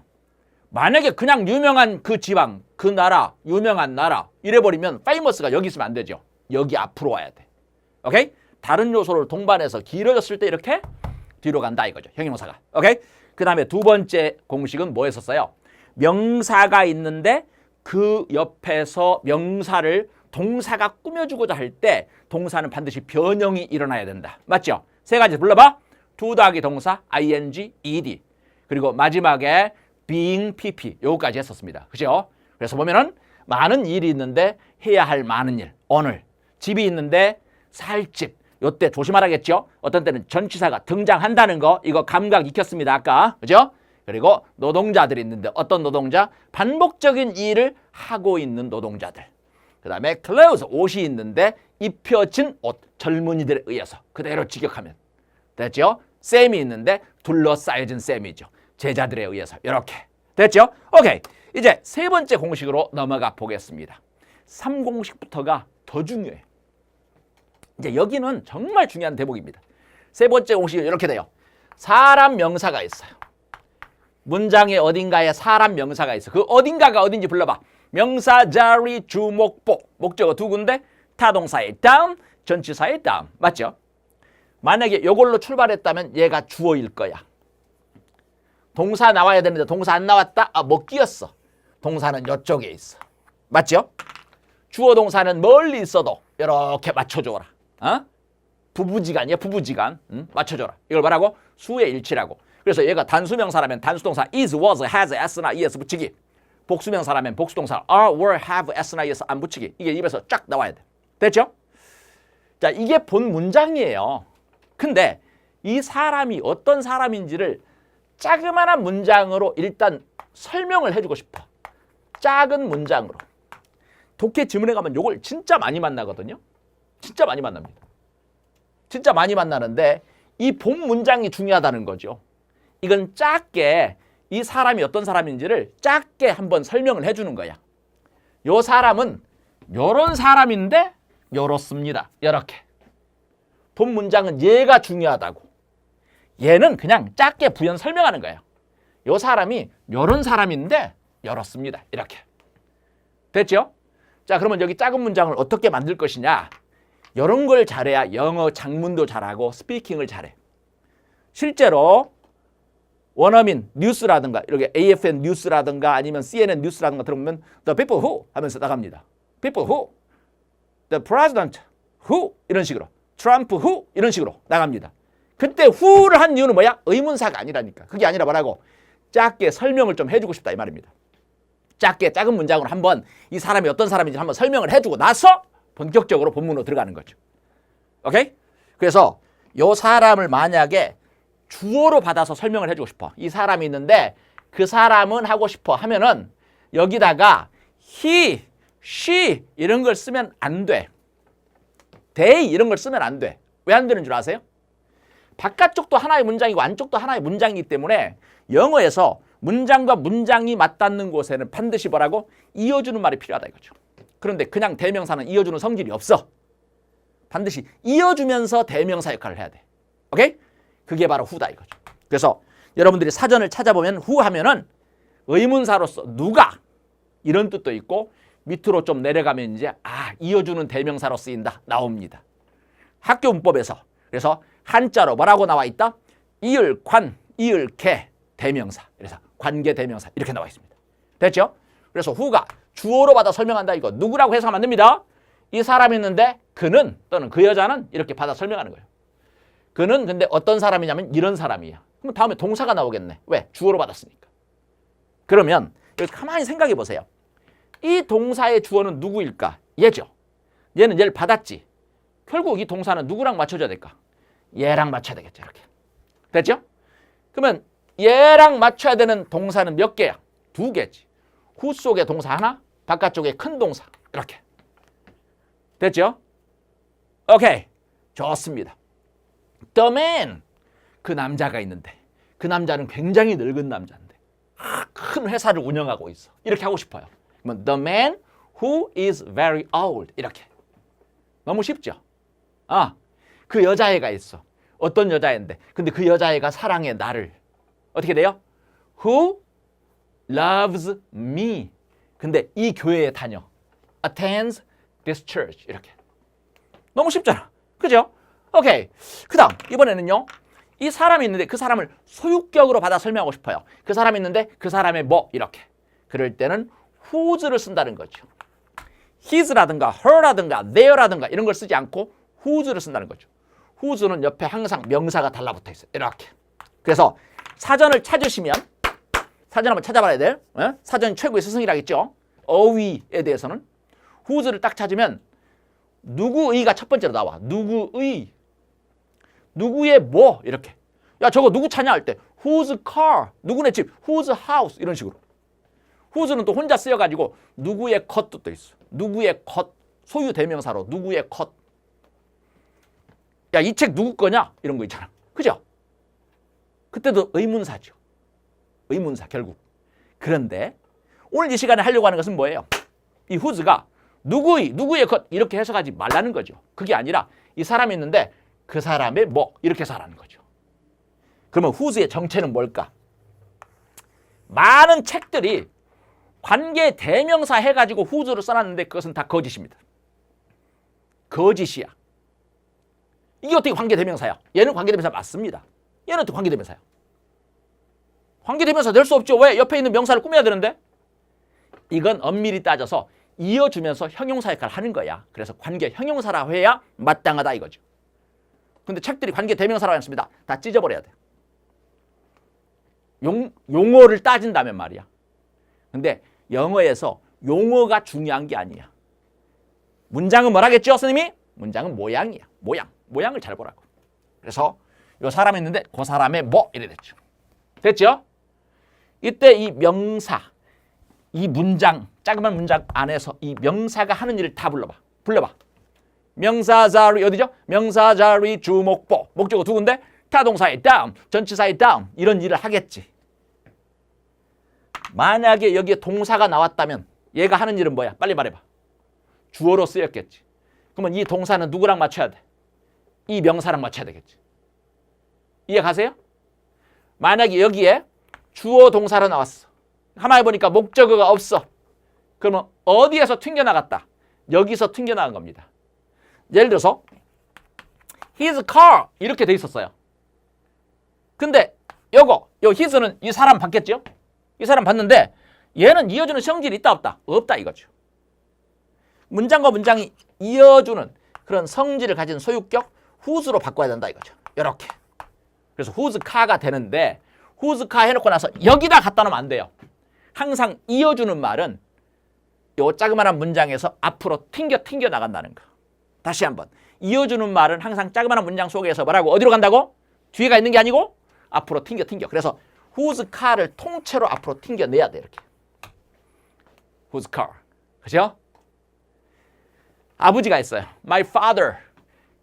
만약에 그냥 유명한 그 지방, 그 나라, 유명한 나라 이래버리면 famous가 여기 있으면 안 되죠. 여기 앞으로 와야 돼. 오케이? 다른 요소를 동반해서 길어졌을 때 이렇게 뒤로 간다 이거죠. 형용사가. 오케이? 그 다음에 두 번째 공식은 뭐 했었어요? 명사가 있는데 그 옆에서 명사를 동사가 꾸며주고자 할 때 동사는 반드시 변형이 일어나야 된다. 맞죠? 세 가지 불러봐. to 더하기 동사, ing, ed. 그리고 마지막에 being, pp. 요거까지 했었습니다. 그죠? 그래서 보면은 많은 일이 있는데 해야 할 많은 일. 오늘. 집이 있는데 살 집. 요때 조심하라겠죠? 어떤 때는 전치사가 등장한다는 거 이거 감각 익혔습니다. 아까. 그죠? 그리고 노동자들이 있는데 어떤 노동자? 반복적인 일을 하고 있는 노동자들. 그 다음에 clothes, 옷이 있는데 입혀진 옷, 젊은이들에 의해서 그대로 직역하면 됐죠? 쌤이 있는데 둘러싸여진 쌤이죠. 제자들에 의해서 이렇게 됐죠? 오케이, 이제 세 번째 공식으로 넘어가 보겠습니다. 3공식부터가 더 중요해요. 이제 여기는 정말 중요한 대목입니다. 세 번째 공식은 이렇게 돼요. 사람 명사가 있어요. 문장의 어딘가에 사람 명사가 있어. 그 어딘가가 어딘지 불러봐. 명사, 자리, 주목보. 목적어 두 군데, 타동사의 다음, 전치사의 다음. 맞죠? 만약에 이걸로 출발했다면 얘가 주어일 거야. 동사 나와야 되는데 동사 안 나왔다? 아, 못 끼었어. 동사는 이쪽에 있어. 맞죠? 주어 동사는 멀리 있어도 이렇게 맞춰줘라. 어? 부부지간이야, 부부지간. 맞춰줘라. 이걸 말하고 수의 일치라고. 그래서 얘가 단수명사라면 단수동사 is, was, has, s나 es 붙이기. 복수명사라면 복수동사 are, were, have, s나 es 안 붙이기. 이게 입에서 쫙 나와야 돼. 됐죠? 자, 이게 본 문장이에요. 근데 이 사람이 어떤 사람인지를 자그마한 문장으로 일단 설명을 해주고 싶어. 작은 문장으로. 독해 지문에 가면 요걸 진짜 많이 만나거든요. 진짜 많이 만납니다. 진짜 많이 만나는데 이 본 문장이 중요하다는 거죠. 이건 작게 이 사람이 어떤 사람인지를 작게 한번 설명을 해주는 거야. 요 사람은 요런 사람인데 요렇습니다. 이렇게. 본 문장은 얘가 중요하다고. 얘는 그냥 작게 부연 설명하는 거예요. 요 사람이 요런 사람인데 요렇습니다. 이렇게. 됐죠? 자, 그러면 여기 작은 문장을 어떻게 만들 것이냐? 이런 걸 잘해야 영어 작문도 잘하고 스피킹을 잘해. 실제로 원어민 뉴스라든가 이렇게 AFN 뉴스라든가 아니면 CNN 뉴스라든가 들어보면 The people who 하면서 나갑니다. People who, the president who 이런 식으로, Trump who 이런 식으로 나갑니다. 그때 who를 한 이유는 뭐야? 의문사가 아니라니까. 그게 아니라 뭐라고? 작게 설명을 좀 해주고 싶다 이 말입니다. 작게 작은 문장으로 한번 이 사람이 어떤 사람인지 한번 설명을 해주고 나서 본격적으로 본문으로 들어가는 거죠. 오케이? 그래서 요 사람을 만약에 주어로 받아서 설명을 해주고 싶어. 이 사람이 있는데 그 사람은 하고 싶어 하면은 여기다가 he, she 이런 걸 쓰면 안 돼. they 이런 걸 쓰면 안 돼. 왜 안 되는 줄 아세요? 바깥쪽도 하나의 문장이고 안쪽도 하나의 문장이기 때문에 영어에서 문장과 문장이 맞닿는 곳에는 반드시 뭐라고? 이어주는 말이 필요하다 이거죠. 그런데 그냥 대명사는 이어주는 성질이 없어. 반드시 이어주면서 대명사 역할을 해야 돼. 오케이? 그게 바로 who다 이거죠. 그래서 여러분들이 사전을 찾아보면 who 하면은 의문사로서 누가 이런 뜻도 있고 밑으로 좀 내려가면 이제 이어주는 대명사로 쓰인다 나옵니다. 학교 문법에서 그래서 한자로 뭐라고 나와 있다? 이을 관, 이을 개 대명사. 그래서 관계 대명사 이렇게 나와 있습니다. 됐죠? 그래서 who가 주어로 받아 설명한다 이거 누구라고 해석하면 안 됩니다. 이 사람이 있는데 그는 또는 그 여자는 이렇게 받아 설명하는 거예요. 그는 근데 어떤 사람이냐면 이런 사람이야. 그럼 다음에 동사가 나오겠네. 왜? 주어로 받았으니까. 그러면 여기 가만히 생각해 보세요. 이 동사의 주어는 누구일까? 얘죠. 얘는 얘를 받았지. 결국 이 동사는 누구랑 맞춰줘야 될까? 얘랑 맞춰야 되겠죠. 이렇게. 됐죠? 그러면 얘랑 맞춰야 되는 동사는 몇 개야? 두 개지. who 속에 동사 하나, 바깥쪽에 큰 동사. 이렇게. 됐죠? 오케이. 좋습니다. The man. 그 남자가 있는데 그 남자는 굉장히 늙은 남자인데 큰 회사를 운영하고 있어. 이렇게 하고 싶어요. 그러면 the man who is very old. 이렇게. 너무 쉽죠? 그 여자애가 있어. 어떤 여자애인데 근데 그 여자애가 사랑해 나를. 어떻게 돼요? Who loves me. 근데 이 교회에 다녀. Attends this church. 이렇게. 너무 쉽잖아. 그죠? 오케이. 그 다음 이번에는요. 이 사람이 있는데 그 사람을 소유격으로 받아 설명하고 싶어요. 그 사람이 있는데 그 사람의 뭐 이렇게. 그럴 때는 whose를 쓴다는 거죠. his라든가 her라든가 there라든가 이런 걸 쓰지 않고 whose를 쓴다는 거죠. whose는 옆에 항상 명사가 달라붙어 있어요. 이렇게. 그래서 사전을 찾으시면 사전 한번 찾아봐야 돼. 사전이 최고의 스승이라겠죠. 어휘에 대해서는 whose를 딱 찾으면 누구의가 첫 번째로 나와. 누구의, 누구의 뭐 이렇게. 야 저거 누구 차냐 할 때 whose car, 누구네 집, whose house 이런 식으로. whose는 또 혼자 쓰여가지고 누구의 것도 또 있어. 누구의 것, 소유 대명사로 누구의 것. 야, 이 책 누구 거냐? 이런 거 있잖아. 그죠? 그때도 의문사죠. 의문사 결국. 그런데 오늘 이 시간에 하려고 하는 것은 뭐예요? 이 whose가 누구의 것 이렇게 해석하지 말라는 거죠. 그게 아니라 이 사람이 있는데 그 사람의 뭐 이렇게 해석하는 거죠. 그러면 whose의 정체는 뭘까? 많은 책들이 관계 대명사 해가지고 whose를 써놨는데 그것은 다 거짓입니다. 거짓이야. 이게 어떻게 관계 대명사야? 얘는 관계 대명사 맞습니다. 얘는 또 관계 대명사야. 관계 대명사 될 수 없죠. 왜? 옆에 있는 명사를 꾸며야 되는데? 이건 엄밀히 따져서 이어주면서 형용사 역할을 하는 거야. 그래서 관계 형용사라 해야 마땅하다 이거죠. 근데 책들이 관계 대명사라고 했습니다. 다 찢어버려야 돼. 용어를 따진다면 말이야. 근데 영어에서 용어가 중요한 게 아니야. 문장은 뭐라겠죠, 선생님이? 문장은 모양이야. 모양을 잘 보라고. 그래서 이 사람이 있는데 그 사람의 뭐 이래 됐죠. 됐죠? 이때 이 명사, 이 문장, 자그마한 문장 안에서 이 명사가 하는 일을 다 불러봐. 명사 자리 어디죠? 명사 자리 주목보. 목적어 두 군데. 타동사의 다음, 전치사의 다음 이런 일을 하겠지. 만약에 여기에 동사가 나왔다면 얘가 하는 일은 뭐야? 빨리 말해봐. 주어로 쓰였겠지. 그러면 이 동사는 누구랑 맞춰야 돼? 이 명사랑 맞춰야 되겠지. 이해 가세요? 만약에 여기에 주어 동사로 나왔어. 가만히 보니까 목적어가 없어. 그러면 어디에서 튕겨나갔다? 여기서 튕겨나간 겁니다. 예를 들어서 his car 이렇게 돼 있었어요. 근데 요 his는 이 사람 봤겠죠? 이 사람 봤는데 얘는 이어주는 성질이 있다 없다? 없다 이거죠. 문장과 문장이 이어주는 그런 성질을 가진 소유격 whose로 바꿔야 된다 이거죠. 이렇게. 그래서 whose car가 되는데 whose car 해놓고 나서 여기다 갖다 놓으면 안 돼요. 항상 이어주는 말은 요 자그마한 문장에서 앞으로 튕겨 나간다는 거. 다시 한번. 이어주는 말은 항상 자그마한 문장 속에서 뭐라고? 어디로 간다고? 뒤에가 있는 게 아니고 앞으로 튕겨. 그래서 whose car를 통째로 앞으로 튕겨내야 돼 이렇게. whose car. 그죠? 아버지가 있어요. My father.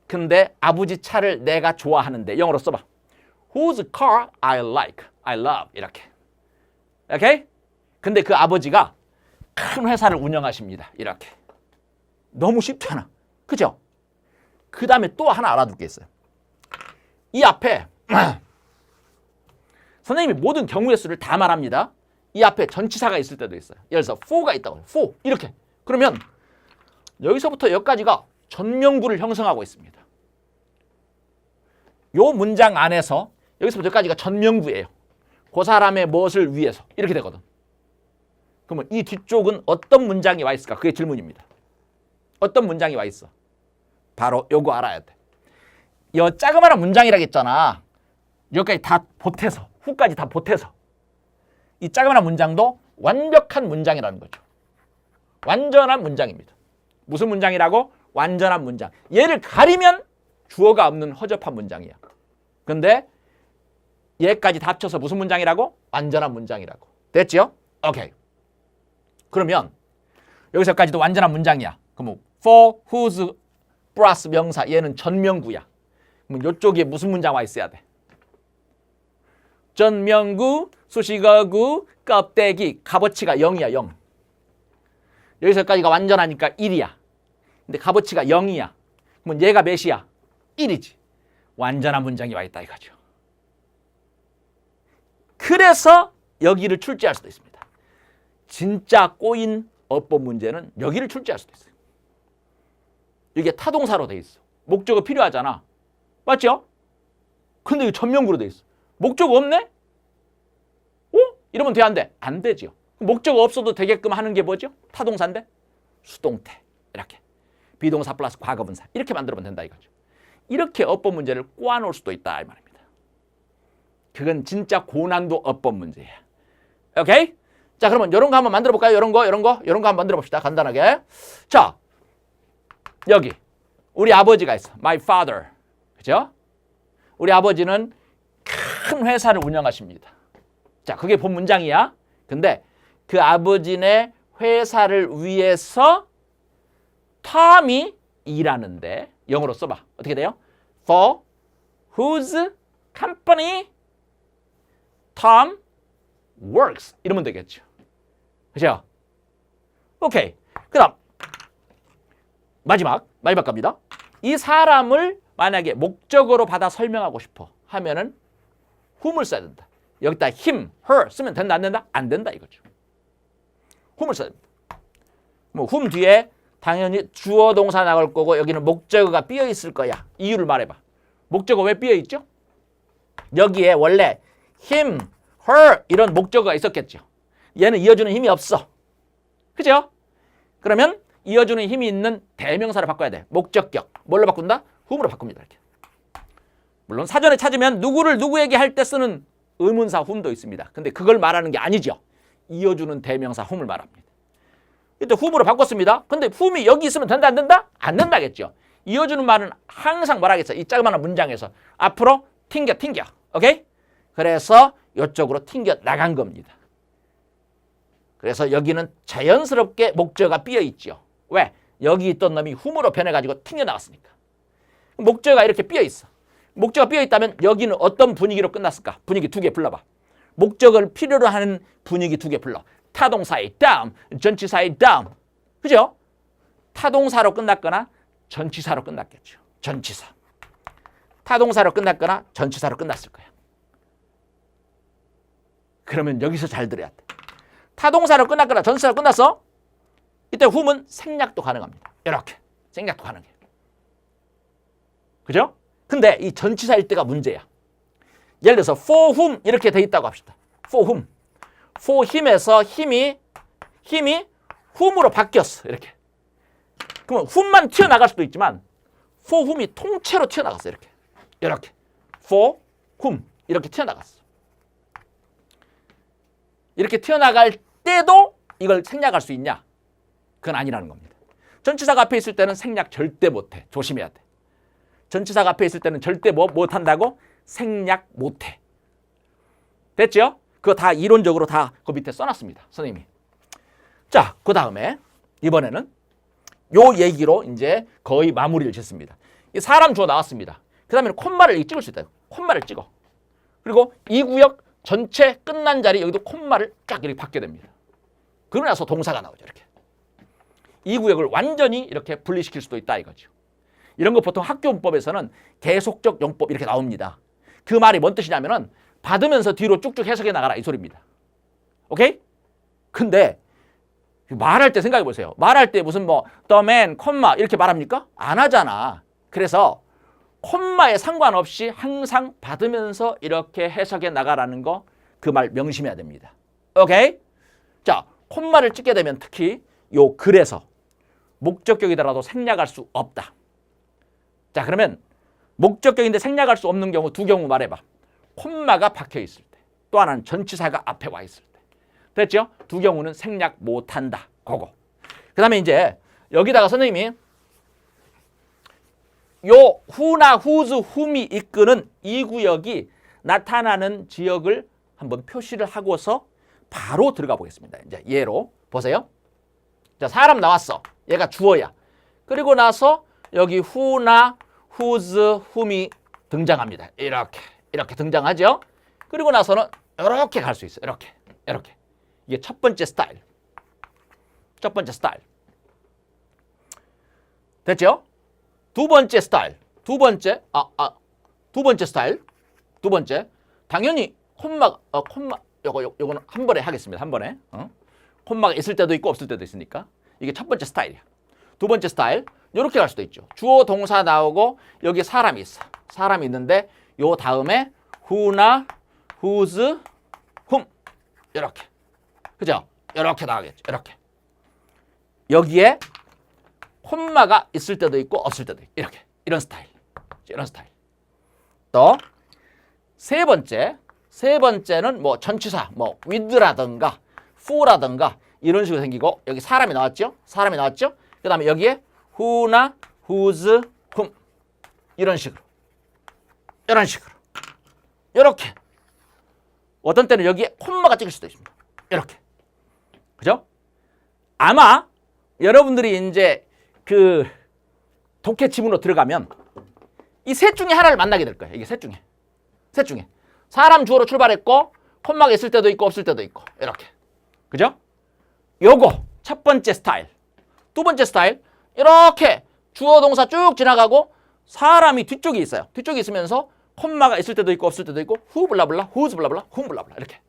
근데 아버지 차를 내가 좋아하는데 영어로 써봐. Whose car I like, I love 이렇게. 오케이? 근데 그 아버지가 큰 회사를 운영하십니다. 이렇게. 너무 쉽잖아. 그죠? 그 다음에 또 하나 알아둘 게 있어요. 이 앞에 선생님이 모든 경우의 수를 다 말합니다. 이 앞에 전치사가 있을 때도 있어요. 예를 들어서 for가 있다고 해요. for 이렇게. 그러면 여기서부터 여기까지가 전명구를 형성하고 있습니다. 요 문장 안에서 여기서부터 여기까지가 전명구예요. 그 사람의 무엇을 위해서 이렇게 되거든. 그러면 이 뒤쪽은 어떤 문장이 와 있을까? 그게 질문입니다. 어떤 문장이 와 있어? 바로 요거 알아야 돼. 요 자그마한 문장이라겠잖아. 여기까지 다 보태서 후까지 다 보태서 이 자그마한 문장도 완벽한 문장이라는 거죠. 완전한 문장입니다. 무슨 문장이라고? 완전한 문장. 얘를 가리면 주어가 없는 허접한 문장이야. 근데 얘까지 다 합쳐서 무슨 문장이라고? 완전한 문장이라고. 됐지요? 오케이. 그러면 여기서까지도 완전한 문장이야. 그럼 for, whose, 플러스 명사 얘는 전명구야. 그럼 이쪽에 무슨 문장 와 있어야 돼? 전명구, 수식어구, 껍데기, 값어치가 0이야. 0. 여기서까지가 완전하니까 1이야. 근데 값어치가 0이야. 그럼 얘가 몇이야? 1이지. 완전한 문장이 와 있다 이거죠. 그래서 여기를 출제할 수도 있습니다. 진짜 꼬인 어법 문제는 여기를 출제할 수도 있어요. 이게 타동사로 돼 있어. 목적어 필요하잖아. 맞죠? 근데 이거 전명구로 돼 있어. 목적어 없네? 어? 이러면 돼, 안 돼? 안 되죠. 목적어 없어도 되게끔 하는 게 뭐죠? 타동사인데? 수동태. 이렇게. 비동사 플러스 과거분사. 이렇게 만들면 된다 이거죠. 이렇게 어법 문제를 꼬아놓을 수도 있다 이 말입니다. 그건 진짜 고난도 어법 문제야. 오케이? 자, 그러면 이런 거 한번 만들어 볼까요? 이런 거 한번 만들어 봅시다. 간단하게. 자, 여기 우리 아버지가 있어. My father. 그죠? 우리 아버지는 큰 회사를 운영하십니다. 자, 그게 본 문장이야. 근데 그 아버지네 회사를 위해서 톰이 일하는데 영어로 써봐. 어떻게 돼요? For whose company Tom works. 이러면 되겠죠. 그죠? 오케이. 그 다음 마지막 갑니다. 이 사람을 만약에 목적어로 받아 설명하고 싶어 하면은 whom을 써야 된다. 여기다 him, her 쓰면 된다 안 된다? 안 된다 이거죠. whom을 써야 됩니다. 뭐 whom 뒤에 당연히 주어 동사 나갈 거고 여기는 목적어가 삐어 있을 거야. 이유를 말해봐. 목적어 왜 삐어 있죠? 여기에 원래 him, her 이런 목적어가 있었겠죠. 얘는 이어주는 힘이 없어. 그죠? 그러면 이어주는 힘이 있는 대명사를 바꿔야 돼. 목적격. 뭘로 바꾼다? whom으로 바꿉니다. 이렇게. 물론 사전에 찾으면 누구를 누구에게 할 때 쓰는 의문사 whom도 있습니다. 근데 그걸 말하는 게 아니죠. 이어주는 대명사 whom을 말합니다. 이때 whom으로 바꿨습니다. 근데 whom이 여기 있으면 된다 안 된다? 안 된다겠죠. 이어주는 말은 항상 뭐라겠어? 이 자그마한 문장에서 앞으로 튕겨. 오케이? 그래서 이쪽으로 튕겨 나간 겁니다. 그래서 여기는 자연스럽게 목적어가 삐어 있죠. 왜? 여기 있던 놈이 whom으로 변해가지고 튕겨 나갔으니까. 목적어가 이렇게 삐어 있어. 목적어가 삐어 있다면 여기는 어떤 분위기로 끝났을까? 분위기 두 개 불러봐. 목적어를 필요로 하는 분위기 두 개 불러. 타동사의 down, 전치사의 down. 그죠? 타동사로 끝났거나 전치사로 끝났겠죠. 전치사. 타동사로 끝났거나 전치사로 끝났을 거야. 그러면 여기서 잘 들어야 돼. 타동사로 끝났거나 전치사로 끝났어? 이때 whom은 생략도 가능합니다. 이렇게. 생략도 가능해. 그죠? 근데 이 전치사일 때가 문제야. 예를 들어서 for whom 이렇게 돼 있다고 합시다. for whom. for him에서 힘이 whom으로 바뀌었어. 이렇게. 그러면 whom만 튀어나갈 수도 있지만 for whom이 통째로 튀어나갔어. 이렇게. for whom 이렇게 튀어나갔어. 이렇게 튀어나갈 때도 이걸 생략할 수 있냐? 그건 아니라는 겁니다. 전치사가 앞에 있을 때는 생략 절대 못해. 조심해야 돼. 전치사가 앞에 있을 때는 절대 못한다고? 생략 못해. 됐죠? 그거 다 이론적으로 다 그 밑에 써놨습니다. 선생님이. 자, 그 다음에 이번에는 요 얘기로 이제 거의 마무리를 짓습니다. 이 사람 주어 나왔습니다. 그 다음에 콤마를 찍을 수 있다. 콤마를 찍어. 그리고 이 구역 전체 끝난 자리 여기도 콤마를 쫙 이렇게 받게 됩니다. 그러고 나서 동사가 나오죠. 이렇게. 이 구역을 완전히 이렇게 분리시킬 수도 있다 이거죠. 이런 거 보통 학교 문법에서는 계속적 용법 이렇게 나옵니다. 그 말이 뭔 뜻이냐면은 받으면서 뒤로 쭉쭉 해석해 나가라 이 소리입니다. 오케이? 근데 말할 때 생각해 보세요. 말할 때 무슨 뭐 the man, 콤마 이렇게 말합니까? 안 하잖아. 그래서 콤마에 상관없이 항상 받으면서 이렇게 해석해 나가라는 거 그 말 명심해야 됩니다. 오케이? 자, 콤마를 찍게 되면 특히 요 글에서 목적격이더라도 생략할 수 없다. 자, 그러면 목적격인데 생략할 수 없는 경우 두 경우 말해봐. 콤마가 박혀 있을 때, 또 하나는 전치사가 앞에 와 있을 때. 됐죠? 두 경우는 생략 못한다. 그거. 그 다음에 이제 여기다가 선생님이 요 who나 whose, whom이 이끄는 이 구역이 나타나는 지역을 한번 표시를 하고서 바로 들어가 보겠습니다. 이제 예로 보세요. 자, 사람 나왔어. 얘가 주어야. 그리고 나서 여기 who나 whose, whom이 등장합니다. 이렇게 등장하죠. 그리고 나서는 이렇게 갈 수 있어요. 이렇게. 이게 첫 번째 스타일. 됐죠? 두 번째 스타일. 두 번째. 당연히 콤마 요거는 한 번에 하겠습니다. 한 번에. 콤마가 있을 때도 있고 없을 때도 있으니까. 이게 첫 번째 스타일이야. 두 번째 스타일. 이렇게 갈 수도 있죠. 주어 동사 나오고 여기 사람이 있어. 사람이 있는데 요 다음에 who나 whose, whom 이렇게. 그죠? 이렇게 나가겠죠. 이렇게. 여기에 콤마가 있을 때도 있고 없을 때도 있고 이렇게. 이런 스타일. 또 세 번째는 뭐 전치사, 뭐 with라든가 for라든가 이런 식으로 생기고 여기 사람이 나왔죠? 그 다음에 여기에 who나 whose, whom 이런 식으로. 이렇게. 어떤 때는 여기에 콤마가 찍힐 수도 있습니다. 이렇게. 그죠? 아마 여러분들이 이제 그 독해 지문으로 들어가면 이 셋 중에 하나를 만나게 될 거예요. 이게 셋 중에 사람 주어로 출발했고 콤마가 있을 때도 있고 없을 때도 있고 이렇게. 그죠? 요거 첫 번째 스타일. 두 번째 스타일 이렇게 주어 동사 쭉 지나가고 사람이 뒤쪽에 있어요. 뒤쪽에 있으면서 콤마가 있을 때도 있고 없을 때도 있고 who 블라블라, who's 블라블라, whom 블라블라 이렇게.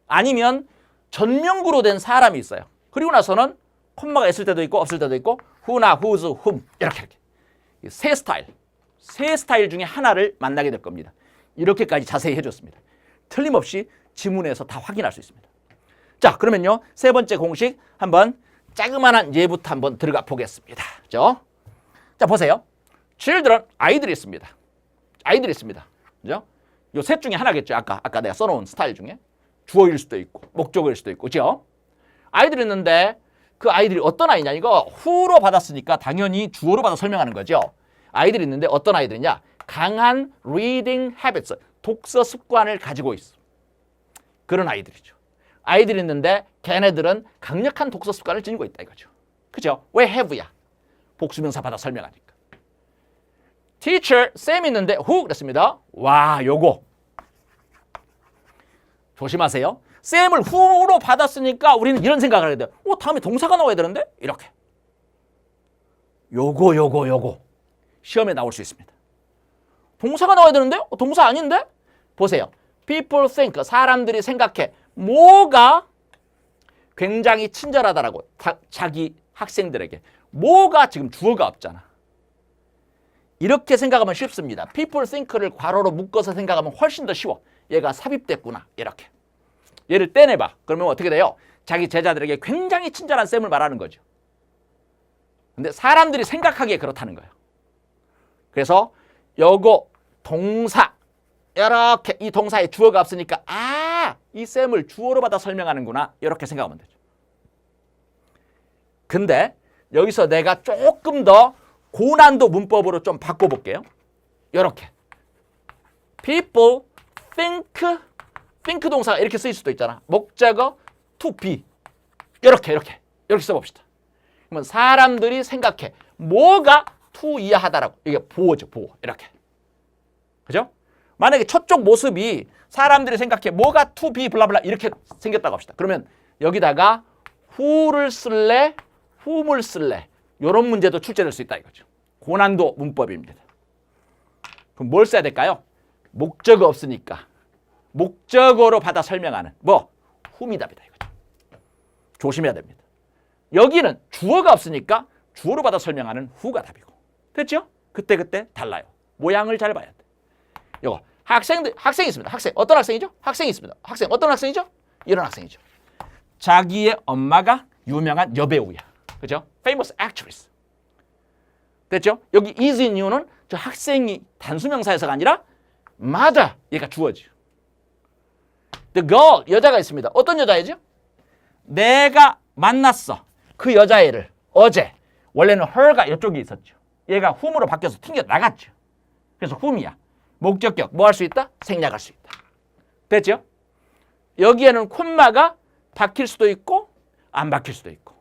아니면 전명구로 된 사람이 있어요. 그리고 나서는 콤마가 있을 때도 있고 없을 때도 있고 who나 whose, whom 이렇게. 세 스타일 중에 하나를 만나게 될 겁니다. 이렇게까지 자세히 해줬습니다. 틀림없이 지문에서 다 확인할 수 있습니다. 자, 그러면요. 세 번째 공식 한번 자그마한 예부터 한번 들어가 보겠습니다. 그죠? 자, 보세요. children, 아이들이 있습니다. 그죠? 요 셋 중에 하나겠죠. 아까 내가 써놓은 스타일 중에. 주어일 수도 있고, 목적어일 수도 있고, 그죠? 아이들이 있는데 그 아이들이 어떤 아이냐? 이거 who로 받았으니까 당연히 주어로 받아 설명하는 거죠. 아이들이 있는데 어떤 아이들이냐? 강한 reading habits, 독서 습관을 가지고 있어. 그런 아이들이죠. 아이들이 있는데 걔네들은 강력한 독서 습관을 지니고 있다 이거죠. 그죠? 왜 have야? 복수명사 받아 설명하니까. teacher, 쌤이 있는데 who 그랬습니다. 와, 요거. 조심하세요. 쌤을 who로 받았으니까 우리는 이런 생각을 해야 돼요. 다음에 동사가 나와야 되는데? 이렇게. 요거. 시험에 나올 수 있습니다. 동사가 나와야 되는데? 동사 아닌데? 보세요. people think, 사람들이 생각해. 뭐가 굉장히 친절하다라고 자기 학생들에게. 뭐가 지금 주어가 없잖아. 이렇게 생각하면 쉽습니다. people think를 괄호로 묶어서 생각하면 훨씬 더 쉬워. 얘가 삽입됐구나. 이렇게. 얘를 떼내봐. 그러면 어떻게 돼요? 자기 제자들에게 굉장히 친절한 쌤을 말하는 거죠. 근데 사람들이 생각하기에 그렇다는 거예요. 그래서 요거 동사 이렇게 이 동사에 주어가 없으니까 이 쌤을 주어로 받아 설명하는구나. 이렇게 생각하면 되죠. 근데 여기서 내가 조금 더 고난도 문법으로 좀 바꿔볼게요. 이렇게 people think 동사가 이렇게 쓰일 수도 있잖아. 목적어 to be 이렇게 써봅시다. 그러면 사람들이 생각해. 뭐가 to 이하하다라고. 이게 보어죠. 보어. 이렇게. 그죠? 만약에 첫쪽 모습이 사람들이 생각해. 뭐가 to be 블라블라 이렇게 생겼다고 합시다. 그러면 여기다가 who를 쓸래? whom을 쓸래? 이런 문제도 출제될 수 있다 이거죠. 고난도 문법입니다. 그럼 뭘 써야 될까요? 목적어 없으니까 목적어로 받아 설명하는 whom이 답이다 이거죠. 조심해야 됩니다. 여기는 주어가 없으니까 주어로 받아 설명하는 who가 답이고. 됐죠? 그때 달라요. 모양을 잘 봐야 돼. 이거 학생이 있습니다. 학생 어떤 학생이죠? 학생이 있습니다. 학생 어떤 학생이죠? 이런 학생이죠. 자기의 엄마가 유명한 여배우야. 그죠? Famous actress. 됐죠? 여기 is인 이유는 저 학생이 단수명사에서가 아니라 mother, 얘가 주어지. The girl, 여자가 있습니다. 어떤 여자애죠? 내가 만났어. 그 여자애를 어제. 원래는 her가 이쪽에 있었죠. 얘가 whom으로 바뀌어서 튕겨 나갔죠. 그래서 whom이야. 목적격 뭐 할 수 있다? 생략할 수 있다. 됐죠? 여기에는 콤마가 박힐 수도 있고 안 박힐 수도 있고.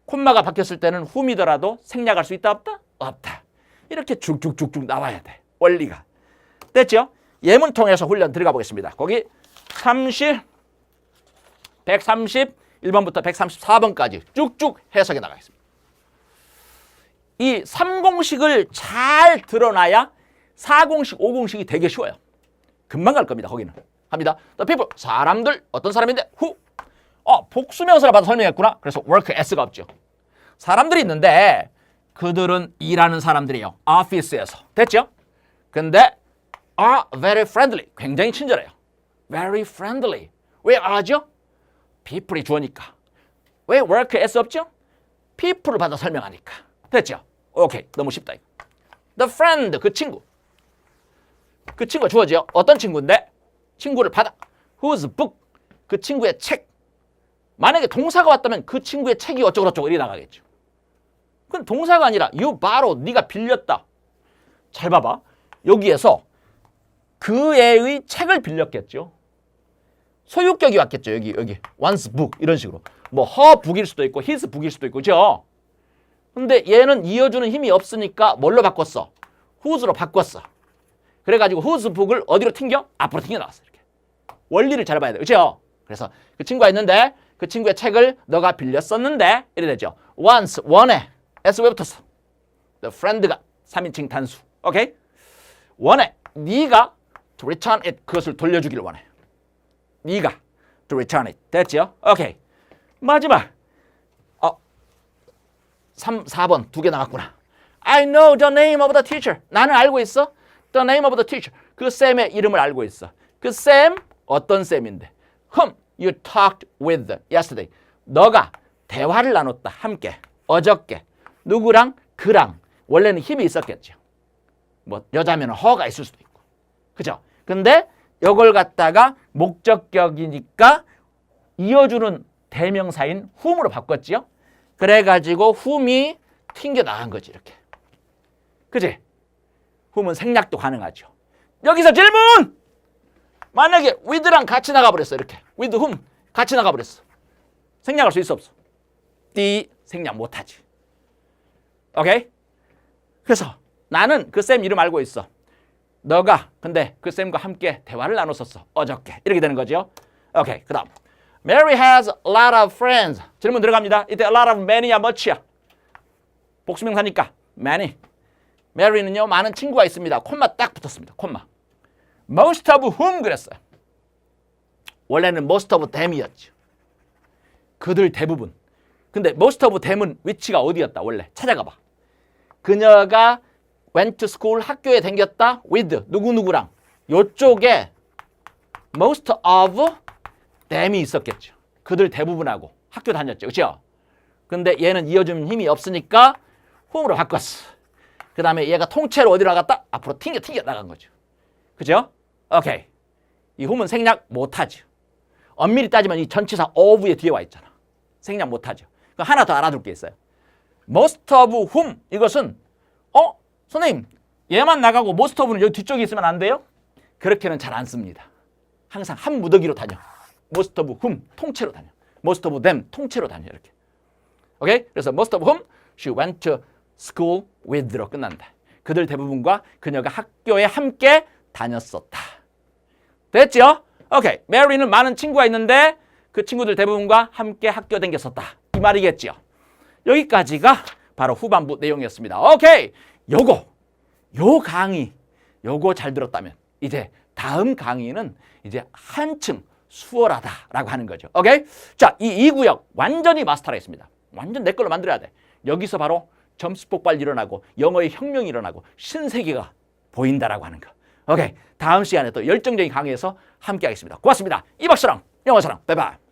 콤마가 박혔을 때는 whom이더라도 생략할 수 있다 없다? 없다. 이렇게 쭉쭉쭉쭉 나와야 돼. 원리가. 됐죠? 예문 통해서 훈련 들어가 보겠습니다. 거기 131번부터 134번까지 쭉쭉 해석해 나가겠습니다. 이 3공식을 잘 드러나야 4공식, 5공식이 되게 쉬워요. 금방 갈 겁니다. 거기는. 합니다. The people, 사람들, 어떤 사람인데? who. 복수명사라 봐도 설명했구나. 그래서 work s가 없죠. 사람들이 있는데 그들은 일하는 사람들이에요. 오피스에서. 됐죠? 근데 are very friendly. 굉장히 친절해요. very friendly. 왜 are죠? people이 주어니까. 왜 work s 없죠? people을 받아 설명하니까. 됐죠? 오케이. 너무 쉽다. 이거. The friend, 그 친구. 그 친구가 주어지요. 어떤 친구인데? 친구를 받아. Whose book, 그 친구의 책. 만약에 동사가 왔다면 그 친구의 책이 어쩌고저쩌고 이리 나가겠죠. 그건 동사가 아니라 you borrowed, 네가 빌렸다. 잘 봐봐. 여기에서 그 애의 책을 빌렸겠죠. 소유격이 왔겠죠. 여기 one's book 이런 식으로. 뭐 her book일 수도 있고 his book일 수도 있고, 그죠? 근데 얘는 이어주는 힘이 없으니까 뭘로 바꿨어? whose로 바꿨어. 그래가지고 whose book을 어디로 튕겨? 앞으로 튕겨 나왔어. 이렇게. 원리를 잘 봐야 돼. 그렇죠? 그래서 그 친구가 있는데 그 친구의 책을 너가 빌렸었는데 이래 되죠. once, 원에 s 왜 붙었어? the friend가 3인칭 단수. 오케이? 원해. 네가 to return it. 그것을 돌려주기를 원해. 네가 to return it. 됐죠? 오케이. 마지막 3, 4번 두 개 남았구나. I know the name of the teacher. 나는 알고 있어. The name of the teacher. 그 쌤의 이름을 알고 있어. 그 쌤 어떤 쌤인데? Whom you talked with yesterday. 너가 대화를 나눴다. 함께. 어저께. 누구랑? 그랑. 원래는 힘이 있었겠죠. 뭐 여자면 허가 있을 수도 있고. 그죠? 근데 이걸 갖다가 목적격이니까 이어주는 대명사인 whom으로 바꿨지요. 그래가지고 whom이 튕겨나간 거지 이렇게. 그지? whom은 생략도 가능하죠. 여기서 질문! 만약에 with랑 같이 나가버렸어 이렇게. with whom 같이 나가버렸어. 생략할 수 있어 없어? 생략 못하지. 오케이? 그래서 나는 그 쌤 이름 알고 있어. 너가 근데 그 쌤과 함께 대화를 나눴었어. 어저께. 이렇게 되는 거죠. 오케이. 그 다음 Mary has a lot of friends. 질문 들어갑니다. 이때 a lot of many야 much야. 복수명사니까 many. Mary는요 많은 친구가 있습니다. 콤마 딱 붙었습니다. 콤마. Most of whom 그랬어요. 원래는 most of them이었죠. 그들 대부분. 근데 most of them은 위치가 어디였다 원래. 찾아가 봐. 그녀가 went to school 학교에 다녔다 with 누구누구랑 요쪽에 most of them이 있었겠죠. 그들 대부분하고 학교 다녔죠. 그렇죠? 근데 얘는 이어주는 힘이 없으니까 whom으로 바꿨어. 그 다음에 얘가 통째로 어디로 나갔다? 앞으로 튕겨 나간 거죠. 그죠? 오케이. 이 whom은 생략 못하죠. 엄밀히 따지면 이 전치사 of의 뒤에 와 있잖아. 생략 못하죠. 그럼 하나 더 알아둘 게 있어요. most of whom 이것은 선생님 얘만 나가고 most of는 여기 뒤쪽에 있으면 안 돼요? 그렇게는 잘 안 씁니다. 항상 한 무더기로 다녀. most of whom 통째로 다녀. most of them 통째로 다녀 이렇게. 오케이? 그래서 most of whom she went to school with로 끝난다. 그들 대부분과 그녀가 학교에 함께 다녔었다. 됐죠? 오케이. Mary는 많은 친구가 있는데 그 친구들 대부분과 함께 학교 다녔었다. 이 말이겠죠. 여기까지가 바로 후반부 내용이었습니다. 오케이. 요 강의 요거 잘 들었다면 이제 다음 강의는 이제 한층 수월하다라고 하는 거죠. 오케이? 자, 이 구역 완전히 마스터하겠습니다. 완전 내 걸로 만들어야 돼. 여기서 바로 점수 폭발 일어나고 영어의 혁명이 일어나고 신세계가 보인다라고 하는 거. 오케이. 다음 시간에 또 열정적인 강의에서 함께 하겠습니다. 고맙습니다. 이박사랑 영어사랑. 바이바이.